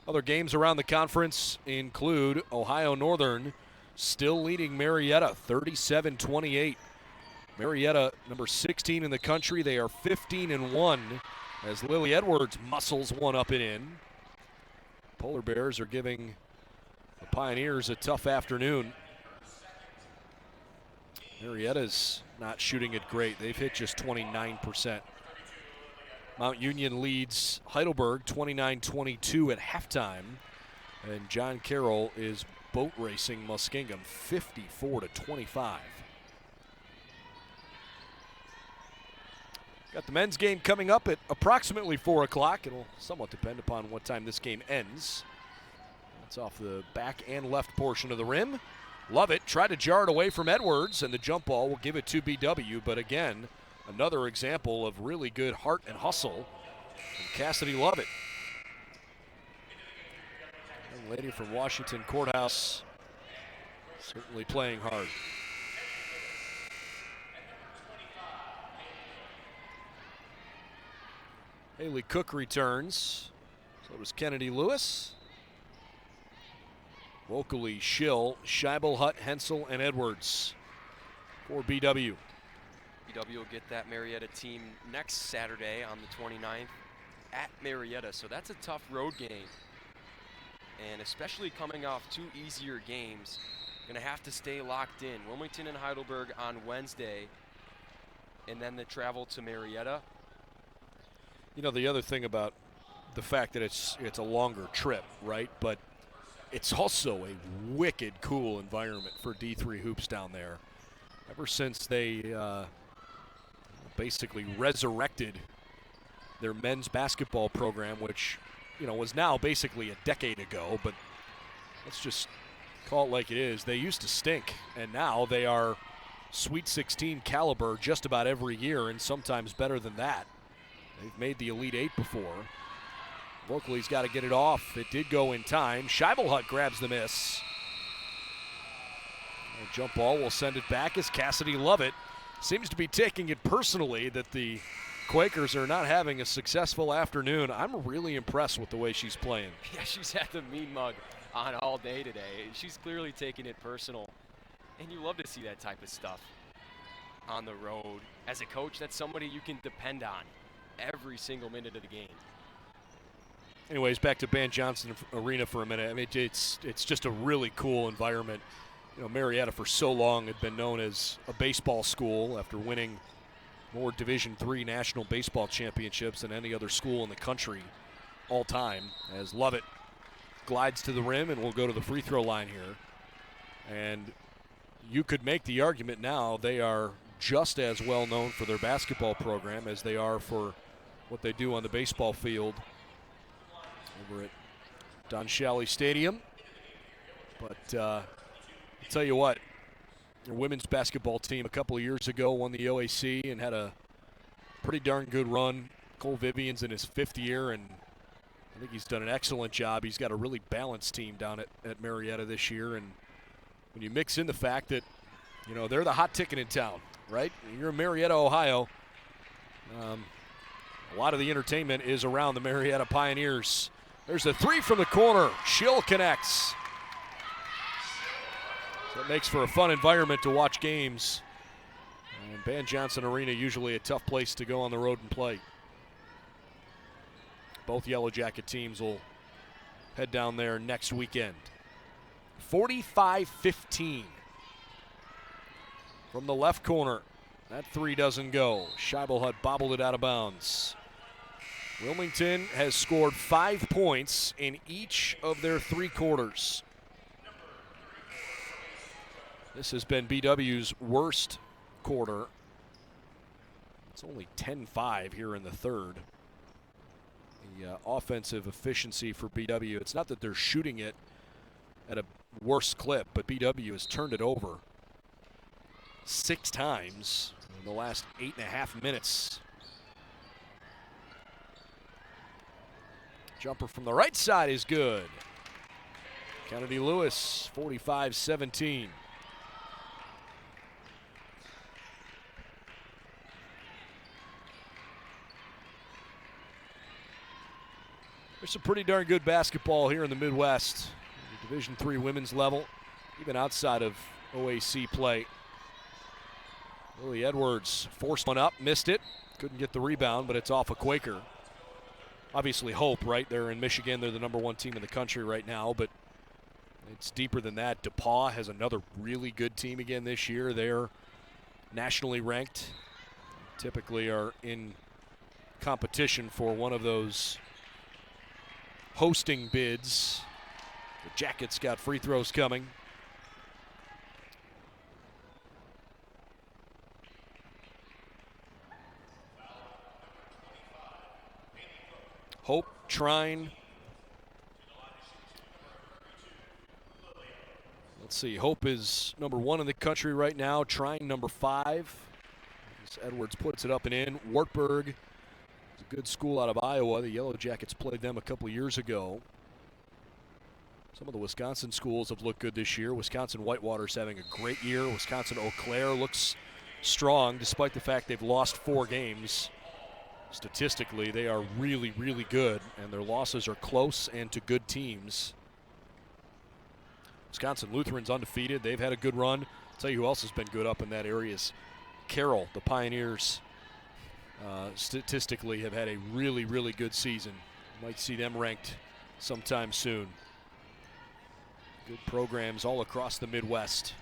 Other games around the conference include Ohio Northern still leading Marietta 37-28. Marietta, number 16 in the country. They are 15-1 as Lily Edwards muscles one up and in. Polar Bears are giving the Pioneers a tough afternoon. Marietta's not shooting it great. They've hit just 29%. Mount Union leads Heidelberg 29-22 at halftime. And John Carroll is boat racing Muskingum 54-25. Got the men's game coming up at approximately 4 o'clock. It'll somewhat depend upon what time this game ends. That's off the back and left portion of the rim. Lovett tried to jar it away from Edwards, and the jump ball will give it to BW. But again, another example of really good heart and hustle from Cassidy Lovett. Young lady from Washington Courthouse, certainly playing hard. Haley Cook returns. So does Kennedy Lewis. Vocally Schill, Scheibel, Hutt, Hensel, and Edwards for BW. BW will get that Marietta team next Saturday on the 29th at Marietta. So that's a tough road game. And especially coming off 2 easier games, going to have to stay locked in. Wilmington and Heidelberg on Wednesday, and then the travel to Marietta. You know, the other thing about the fact that it's a longer trip, right? But it's also a wicked cool environment for D3 hoops down there. Ever since they basically resurrected their men's basketball program, which, was now basically a decade ago, but let's just call it like it is. They used to stink, and now they are Sweet 16 caliber just about every year, and sometimes better than that. They've made the Elite 8 before. Vocally's got to get it off. It did go in time. Scheibelhut grabs the miss. A jump ball will send it back as Cassidy Lovett seems to be taking it personally that the Quakers are not having a successful afternoon. I'm really impressed with the way she's playing. Yeah, she's had the mean mug on all day today. She's clearly taking it personal. And you love to see that type of stuff on the road. As a coach, that's somebody you can depend on every single minute of the game. Anyways, back to Van Johnson Arena for a minute. I mean, it's just a really cool environment. Marietta for so long had been known as a baseball school after winning more Division III national baseball championships than any other school in the country all time, as Lovett glides to the rim and will go to the free throw line here. And you could make the argument now they are just as well known for their basketball program as they are for what they do on the baseball field over at Don Shally Stadium. But I'll tell you what, their women's basketball team a couple of years ago won the OAC and had a pretty darn good run. Cole Vivian's in his 5th year, and I think he's done an excellent job. He's got a really balanced team down at Marietta this year. And when you mix in the fact that, they're the hot ticket in town, right? You're in Marietta, Ohio. A lot of the entertainment is around the Marietta Pioneers. There's a 3 from the corner. Schill connects. So it makes for a fun environment to watch games. And Van Johnson Arena, usually a tough place to go on the road and play. Both Yellow Jacket teams will head down there next weekend. 45-15. From the left corner, That three doesn't go. Scheibelhut bobbled it out of bounds. Wilmington has scored 5 points in each of their 3 quarters. This has been BW's worst quarter. It's only 10-5 here in the third. The offensive efficiency for BW, it's not that they're shooting it at a worse clip, but BW has turned it over 6 times in the last 8.5 minutes. Jumper from the right side is good. Kennedy Lewis, 45-17. There's some pretty darn good basketball here in the Midwest, the Division III women's level, even outside of OAC play. Lily Edwards forced one up, missed it, couldn't get the rebound, but it's off a Quaker. Obviously Hope, right? They're in Michigan. They're the #1 team in the country right now, but it's deeper than that. DePauw has another really good team again this year. They're nationally ranked, typically are in competition for one of those hosting bids. The Jackets got free throws coming. Hope, Trine. Let's see, Hope is #1 in the country right now. Trine #5. As Edwards puts it up and in. Wartburg is a good school out of Iowa. The Yellow Jackets played them a couple years ago. Some of the Wisconsin schools have looked good this year. Wisconsin Whitewater's having a great year. Wisconsin Eau Claire looks strong despite the fact they've lost 4 games. Statistically, they are really, really good, and their losses are close and to good teams. Wisconsin Lutheran's undefeated. They've had a good run. I'll tell you who else has been good up in that area is Carroll. The Pioneers statistically have had a really, really good season. Might see them ranked sometime soon. Good programs all across the Midwest.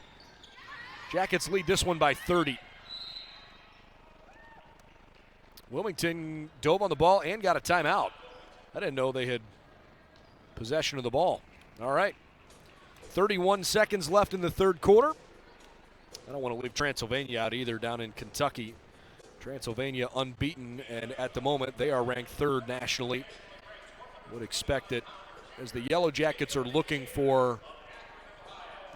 Jackets lead this one by 30. Wilmington dove on the ball and got a timeout. I didn't know they had possession of the ball. All right. 31 seconds left in the third quarter. I don't want to leave Transylvania out either down in Kentucky. Transylvania unbeaten, and at the moment they are ranked 3rd nationally. Would expect it as the Yellow Jackets are looking for,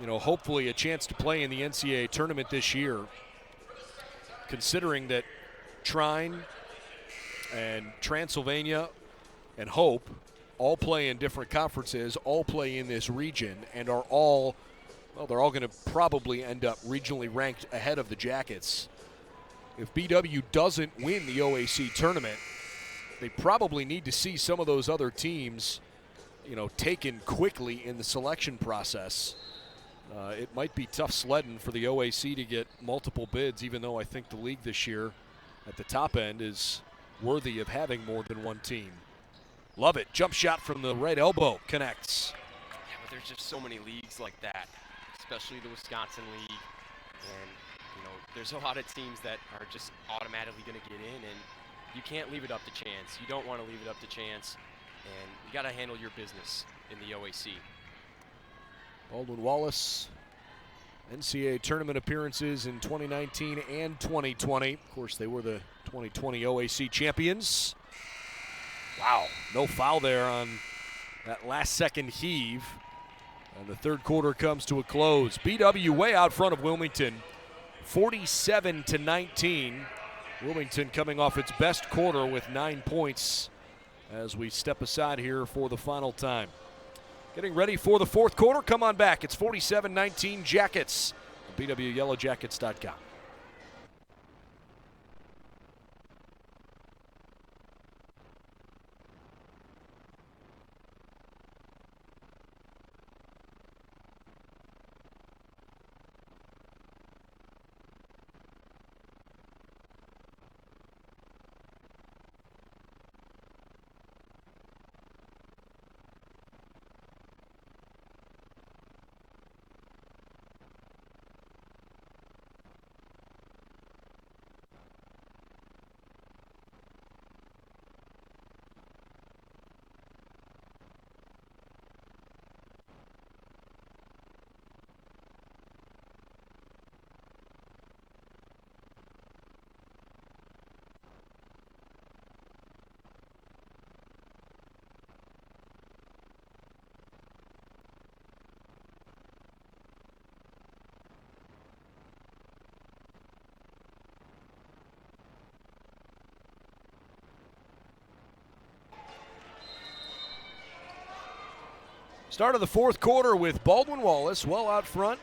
hopefully a chance to play in the NCAA tournament this year. Considering that Trine and Transylvania and Hope all play in different conferences, all play in this region, and are all, they're all going to probably end up regionally ranked ahead of the Jackets. If BW doesn't win the OAC tournament, they probably need to see some of those other teams, taken quickly in the selection process. It might be tough sledding for the OAC to get multiple bids, even though I think the league this year at the top end is worthy of having more than one team. Love it. Jump shot from the right elbow connects. Yeah, but there's just so many leagues like that, especially the Wisconsin League. And, there's a lot of teams that are just automatically going to get in, and you can't leave it up to chance. You don't want to leave it up to chance, and you got to handle your business in the OAC. Baldwin Wallace, NCAA tournament appearances in 2019 and 2020. Of course, they were the 2020 OAC champions. Wow, no foul there on that last-second heave. And the third quarter comes to a close. BW way out front of Wilmington, 47-19. Wilmington coming off its best quarter with 9 points as we step aside here for the final time. Getting ready for the fourth quarter. Come on back. It's 47-19 Jackets. BWYellowJackets.com. Start of the fourth quarter with Baldwin Wallace well out front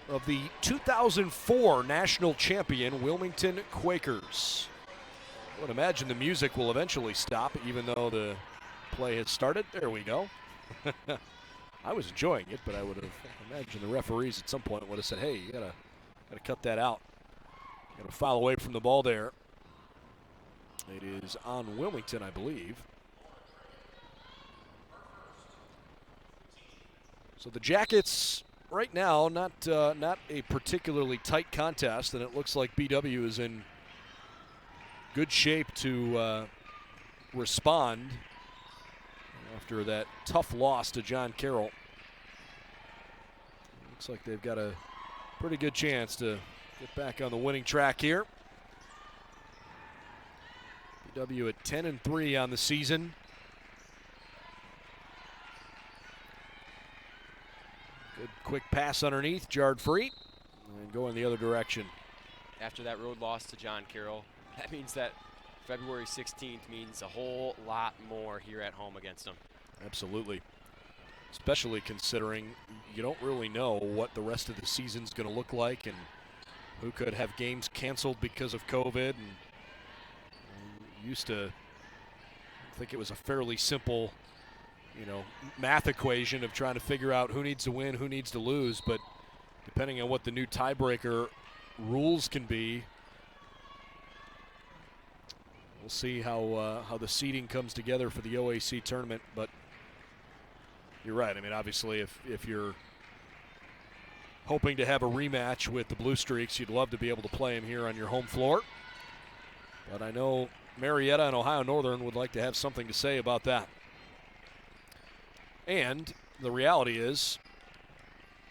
of the 2004 national champion Wilmington Quakers. I would imagine the music will eventually stop, even though the play has started. There we go. I was enjoying it, but I would have imagined the referees at some point would have said, hey, you gotta cut that out. Gotta foul away from the ball there. It is on Wilmington, I believe. So the Jackets right now, not a particularly tight contest, and it looks like BW is in good shape to respond after that tough loss to John Carroll. Looks like they've got a pretty good chance to get back on the winning track here. BW at 10-3 on the season. Good quick pass underneath, jarred free, and going the other direction. After that road loss to John Carroll, that means that February 16th means a whole lot more here at home against them. Absolutely. Especially considering you don't really know what the rest of the season's going to look like and who could have games canceled because of COVID. And used to think it was a fairly simple, math equation of trying to figure out who needs to win, who needs to lose. But depending on what the new tiebreaker rules can be, we'll see how the seeding comes together for the OAC tournament. But you're right. I mean, obviously, if you're hoping to have a rematch with the Blue Streaks, you'd love to be able to play them here on your home floor. But I know Marietta and Ohio Northern would like to have something to say about that. And the reality is,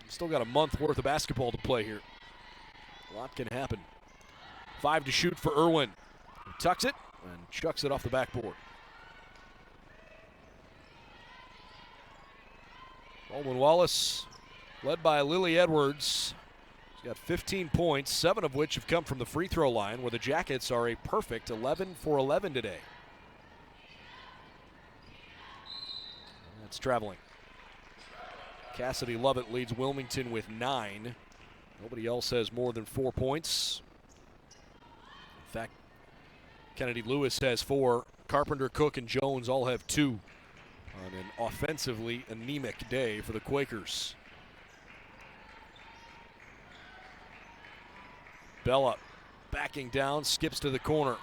you still got a month worth of basketball to play here. A lot can happen. 5 to shoot for Irwin. He tucks it and chucks it off the backboard. Baldwin Wallace, led by Lily Edwards. She's got 15 points, 7 of which have come from the free throw line, where the Jackets are a perfect 11 for 11 today. That's traveling. Cassidy Lovett leads Wilmington with 9. Nobody else has more than 4 points. In fact, Kennedy Lewis has 4. Carpenter, Cook, and Jones all have 2 on an offensively anemic day for the Quakers. Bella backing down, skips to the corner.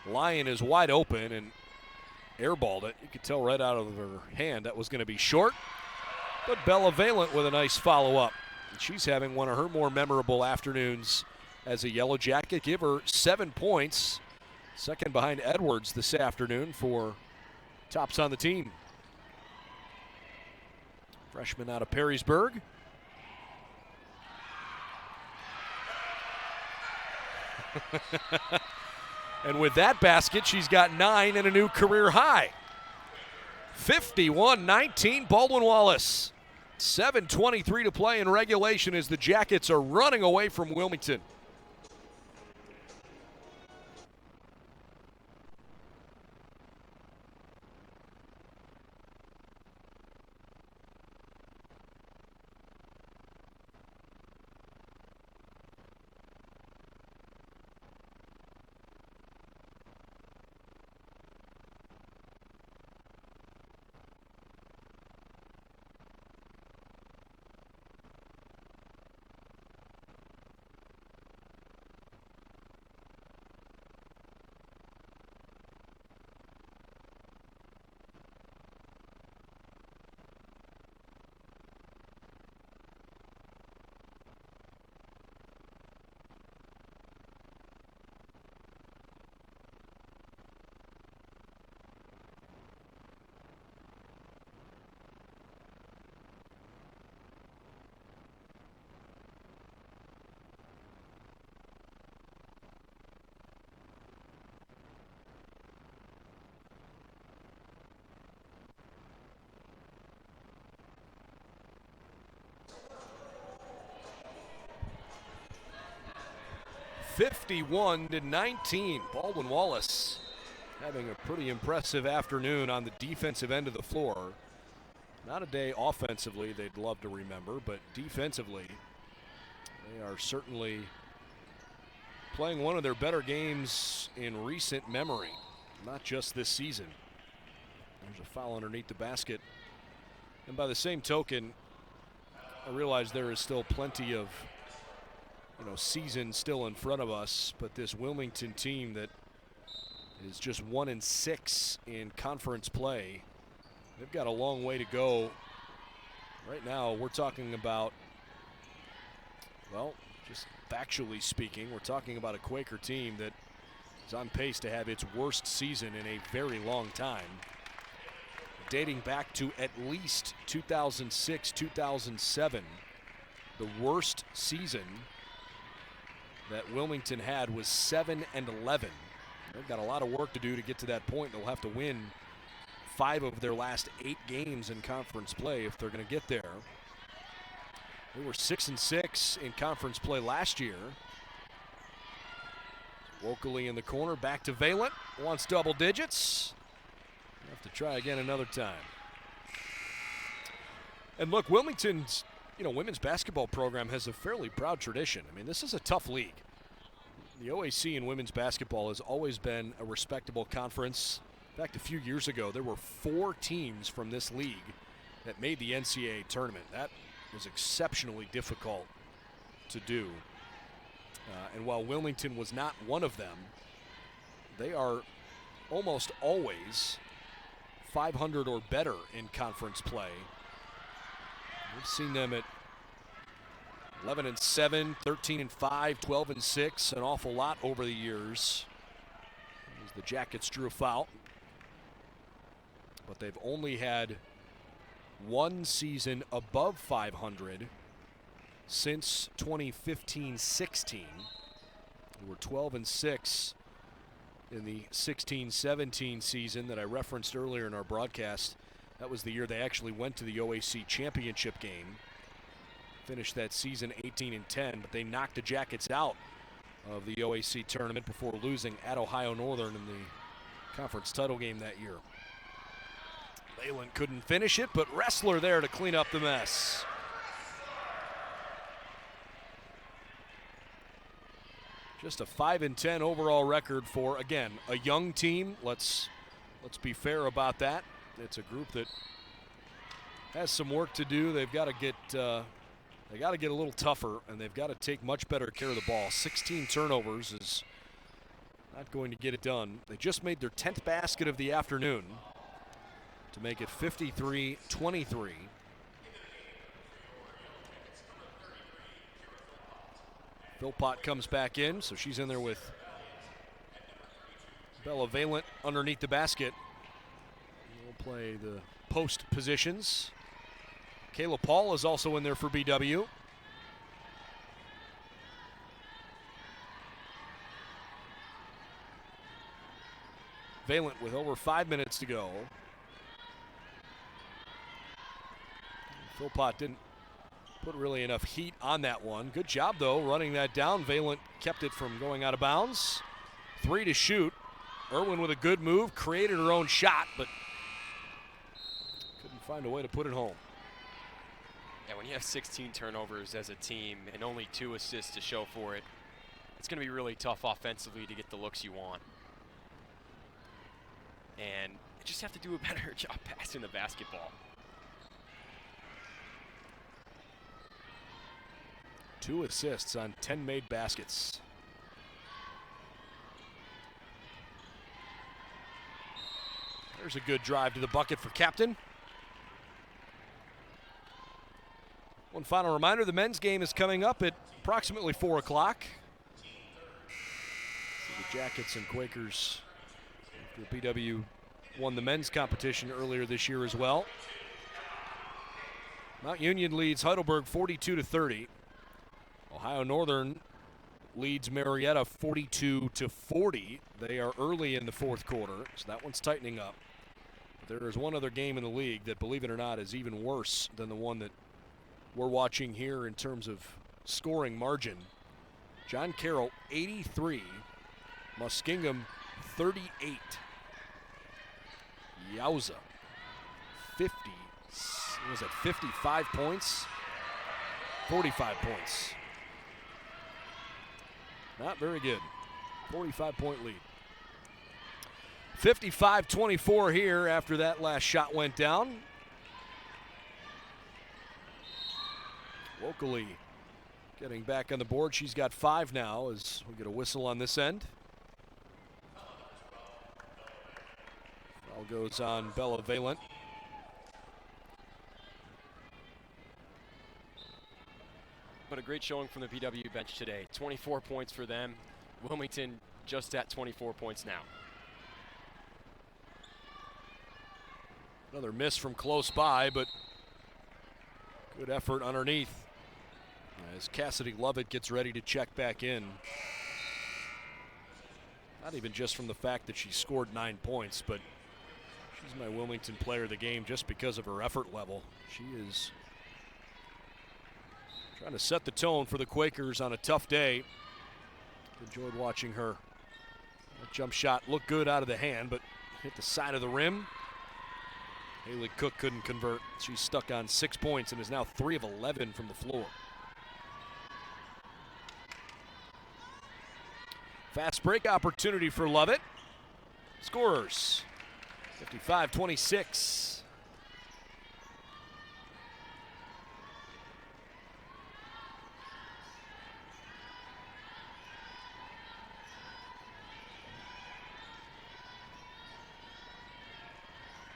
Lyon is wide open and airballed it. You could tell right out of her hand that was going to be short. But Bella Valent with a nice follow-up. And she's having one of her more memorable afternoons as a Yellow Jacket. Give her 7 points. Second behind Edwards this afternoon for tops on the team. Freshman out of Perrysburg. And with that basket, she's got 9 and a new career high. 51-19, Baldwin Wallace. 7:23 to play in regulation as the Jackets are running away from Wilmington. (51-19). Baldwin Wallace having a pretty impressive afternoon on the defensive end of the floor. Not a day offensively they'd love to remember, but defensively, they are certainly playing one of their better games in recent memory, not just this season. There's a foul underneath the basket. And by the same token, I realize there is still plenty of season still in front of us, but this Wilmington team that is just 1-6 in conference play, they've got a long way to go. Right now, we're talking about, well, just factually speaking, we're talking about a Quaker team that is on pace to have its worst season in a very long time, dating back to at least 2006, 2007, the worst season that Wilmington had was 7-11. They've got a lot of work to do to get to that point. They'll have to win 5 of their last 8 games in conference play if they're going to get there. They were 6-6 in conference play last year. Locally in the corner, back to Valent, wants double digits. Have to try again another time. And look, Wilmington's women's basketball program has a fairly proud tradition. I mean, this is a tough league. The OAC in women's basketball has always been a respectable conference. In fact, a few years ago, there were 4 teams from this league that made the NCAA tournament. That was exceptionally difficult to do. And while Wilmington was not one of them, they are almost always 500 or better in conference play. We've seen them at 11-7, 13-5, 12-6, an awful lot over the years. As the Jackets drew a foul. But they've only had one season above 500 since 2015-16. They were 12-6 in the 16-17 season that I referenced earlier in our broadcast. That was the year they actually went to the OAC championship game. Finished that season 18-10, but they knocked the Jackets out of the OAC tournament before losing at Ohio Northern in the conference title game that year. Leyland couldn't finish it, but Ressler there to clean up the mess. Just a 5-10 overall record for, again, a young team. Let's be fair about that. It's a group that has some work to do. They've got to get a little tougher, and they've got to take much better care of the ball. 16 turnovers is not going to get it done. They just made their 10th basket of the afternoon to make it 53-23. Philpott comes back in, so she's in there with Bella Valent underneath the basket. We'll play the post positions. Kayla Paul is also in there for BW. Valent with over 5 minutes to go. Philpott didn't put really enough heat on that one. Good job, though, running that down. Valent kept it from going out of bounds. 3 to shoot. Irwin with a good move, created her own shot, but couldn't find a way to put it home. Yeah, when you have 16 turnovers as a team and only 2 assists to show for it, it's going to be really tough offensively to get the looks you want. And you just have to do a better job passing the basketball. 2 assists on 10 made baskets. There's a good drive to the bucket for Captain. One final reminder, the men's game is coming up at approximately 4 o'clock. The Jackets and Quakers, the BW won the men's competition earlier this year as well. Mount Union leads Heidelberg 42-30. Ohio Northern leads Marietta 42-40. They are early in the fourth quarter, so that one's tightening up. But there is one other game in the league that, believe it or not, is even worse than the one that we're watching here in terms of scoring margin. John Carroll 83, Muskingum 38. Yowza, Was it 55 points? 45 points. Not very good. 45-point lead. 55-24 here after that last shot went down. Locally getting back on the board. She's got 5 now as we get a whistle on this end. Foul goes on Bella Valent. But a great showing from the BW bench today. 24 points for them. Wilmington just at 24 points now. Another miss from close by, but good effort underneath as Cassidy Lovett gets ready to check back in. Not even just from the fact that she scored 9 points, but she's my Wilmington player of the game just because of her effort level. She is trying to set the tone for the Quakers on a tough day. Enjoyed watching her. That jump shot looked good out of the hand, but hit the side of the rim. Haley Cook couldn't convert. She's stuck on 6 points and is now 3 of 11 from the floor. Fast break opportunity for Lovett. Scorers, 55-26.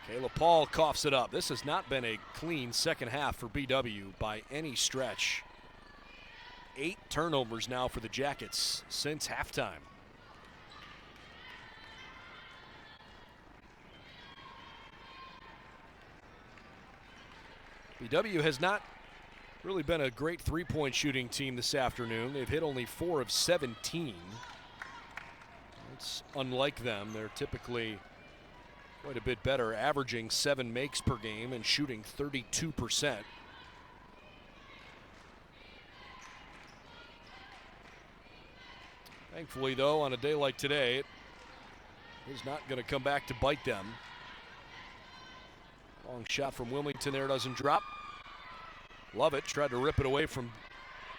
Kayla Paul coughs it up. This has not been a clean second half for BW by any stretch. 8 turnovers now for the Jackets since halftime. BW has not really been a great three-point shooting team this afternoon. They've hit only 4 of 17. It's unlike them. They're typically quite a bit better, averaging 7 makes per game and shooting 32%. Thankfully, though, on a day like today, it is not going to come back to bite them. Long shot from Wilmington there doesn't drop. Lovett tried to rip it away from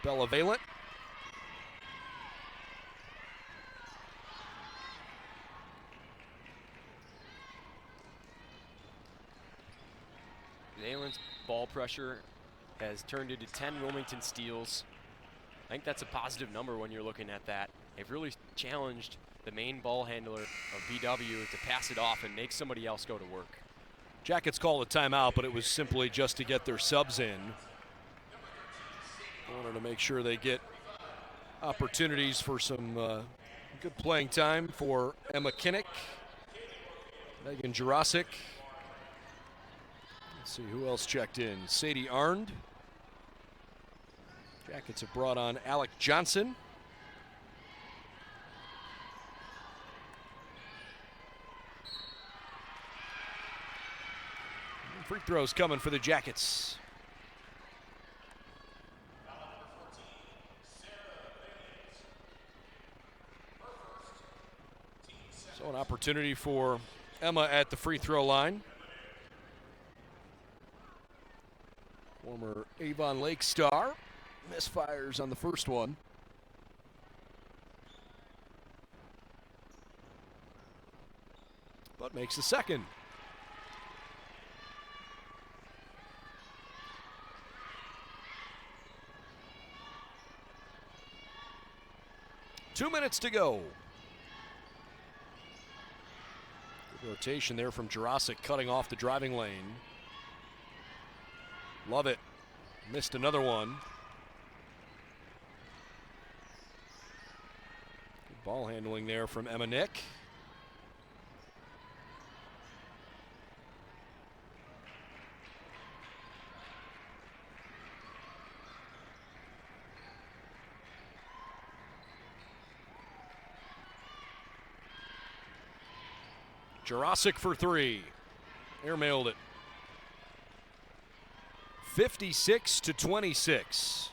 Bella Valent. Valent's ball pressure has turned into 10 Wilmington steals. I think that's a positive number when you're looking at that. They've really challenged the main ball handler of BW to pass it off and make somebody else go to work. Jackets called a timeout, but it was simply just to get their subs in. They wanted to make sure they get opportunities for some good playing time for Emma Kinnick, Megan Jurasic. Let's see who else checked in. Sadie Arndt. Jackets have brought on Alec Johnson. Free throws coming for the Jackets. So an opportunity for Emma at the free throw line. Former Avon Lake star misfires on the first one. But makes the second. Two minutes to go. Good rotation there from Jurasic, cutting off the driving lane. Love it. Missed another one. Good ball handling there from Emma Nick. Jurasic for 3. Airmailed it. 56-26.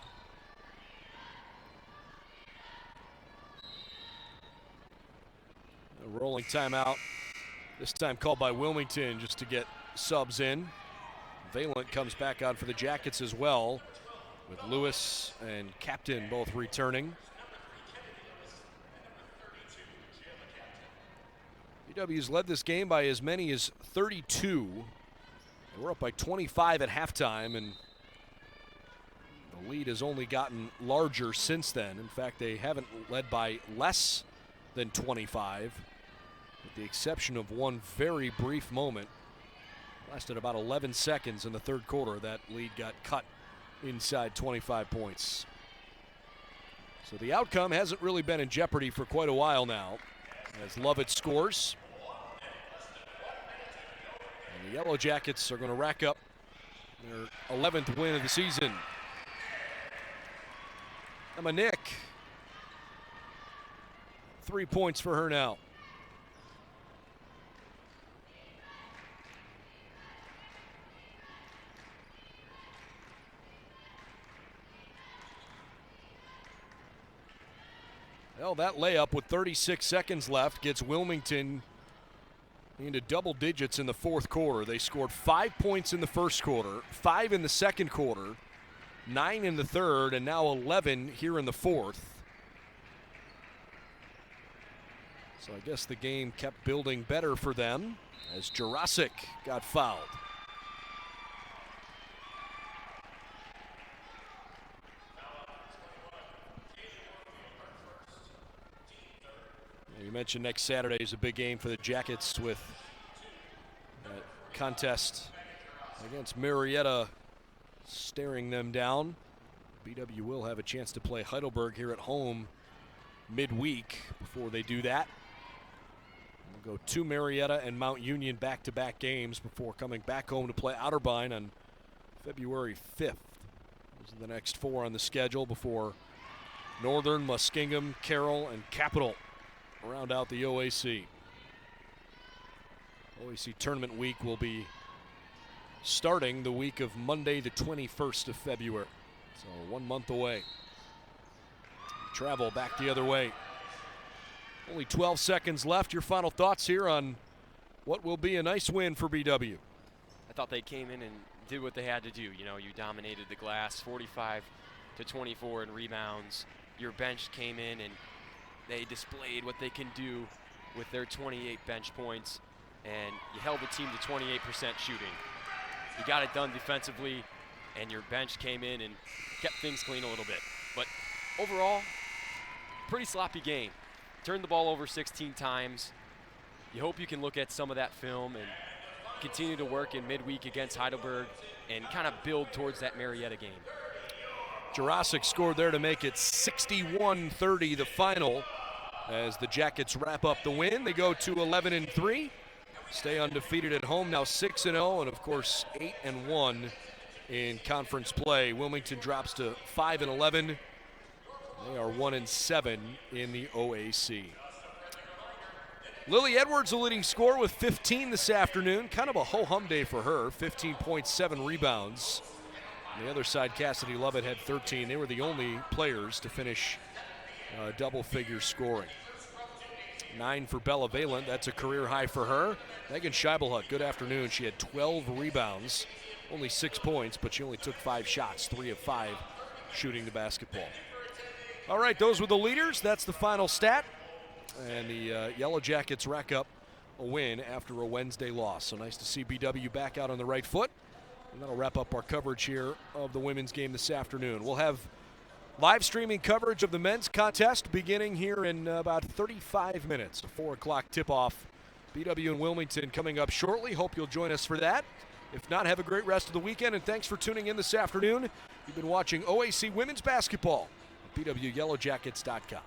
A rolling timeout. This time called by Wilmington just to get subs in. Valent comes back on for the Jackets as well, with Lewis and Captain both returning. BW's led this game by as many as 32. They were up by 25 at halftime, and the lead has only gotten larger since then. In fact, they haven't led by less than 25, with the exception of one very brief moment. Lasted about 11 seconds in the third quarter. That lead got cut inside 25 points. So the outcome hasn't really been in jeopardy for quite a while now, as Lovett scores. And the Yellow Jackets are going to rack up their 11th win of the season. Emma Nick, 3 points for her now. Well, that layup with 36 seconds left gets Wilmington into double digits in the fourth quarter. They scored 5 points in the first quarter, 5 in the second quarter, 9 in the third, and now 11 here in the fourth. So I guess the game kept building better for them as Jurasic got fouled. You mentioned next Saturday is a big game for the Jackets with that contest against Marietta staring them down. BW will have a chance to play Heidelberg here at home midweek before they do that. We'll go to Marietta and Mount Union back-to-back games before coming back home to play Otterbein on February 5th. Those are the next 4 on the schedule before Northern, Muskingum, Carroll, and Capital round out the OAC. OAC tournament week will be starting the week of Monday the 21st of February. So 1 month away. Travel back the other way. Only 12 seconds left. Your final thoughts here on what will be a nice win for BW. I thought they came in and did what they had to do. You know, you dominated the glass, 45-24 in rebounds. Your bench came in and they displayed what they can do with their 28 bench points, and you held the team to 28% shooting. You got it done defensively, and your bench came in and kept things clean a little bit. But overall, pretty sloppy game. Turned the ball over 16 times. You hope you can look at some of that film and continue to work in midweek against Heidelberg and kind of build towards that Marietta game. Jurasic scored there to make it 61-30 the final as the Jackets wrap up the win. They go to 11-3, stay undefeated at home, now 6-0, and of course 8-1 in conference play. Wilmington drops to 5-11. They are 1-7 in the OAC. Lily Edwards, the leading scorer with 15 this afternoon. Kind of a ho-hum day for her, 15.7 rebounds. On the other side, Cassidy Lovett had 13. They were the only players to finish double-figure scoring. 9 for Bella Valent. That's a career high for her. Megan Scheibelhut, good afternoon. She had 12 rebounds, only 6 points, but she only took 5 shots, 3 of 5 shooting the basketball. All right, those were the leaders. That's the final stat. And the Yellow Jackets rack up a win after a Wednesday loss. So nice to see BW back out on the right foot. And that'll wrap up our coverage here of the women's game this afternoon. We'll have live streaming coverage of the men's contest beginning here in about 35 minutes. A 4 o'clock tip-off. BW and Wilmington coming up shortly. Hope you'll join us for that. If not, have a great rest of the weekend, and thanks for tuning in this afternoon. You've been watching OAC Women's Basketball at BWYellowJackets.com.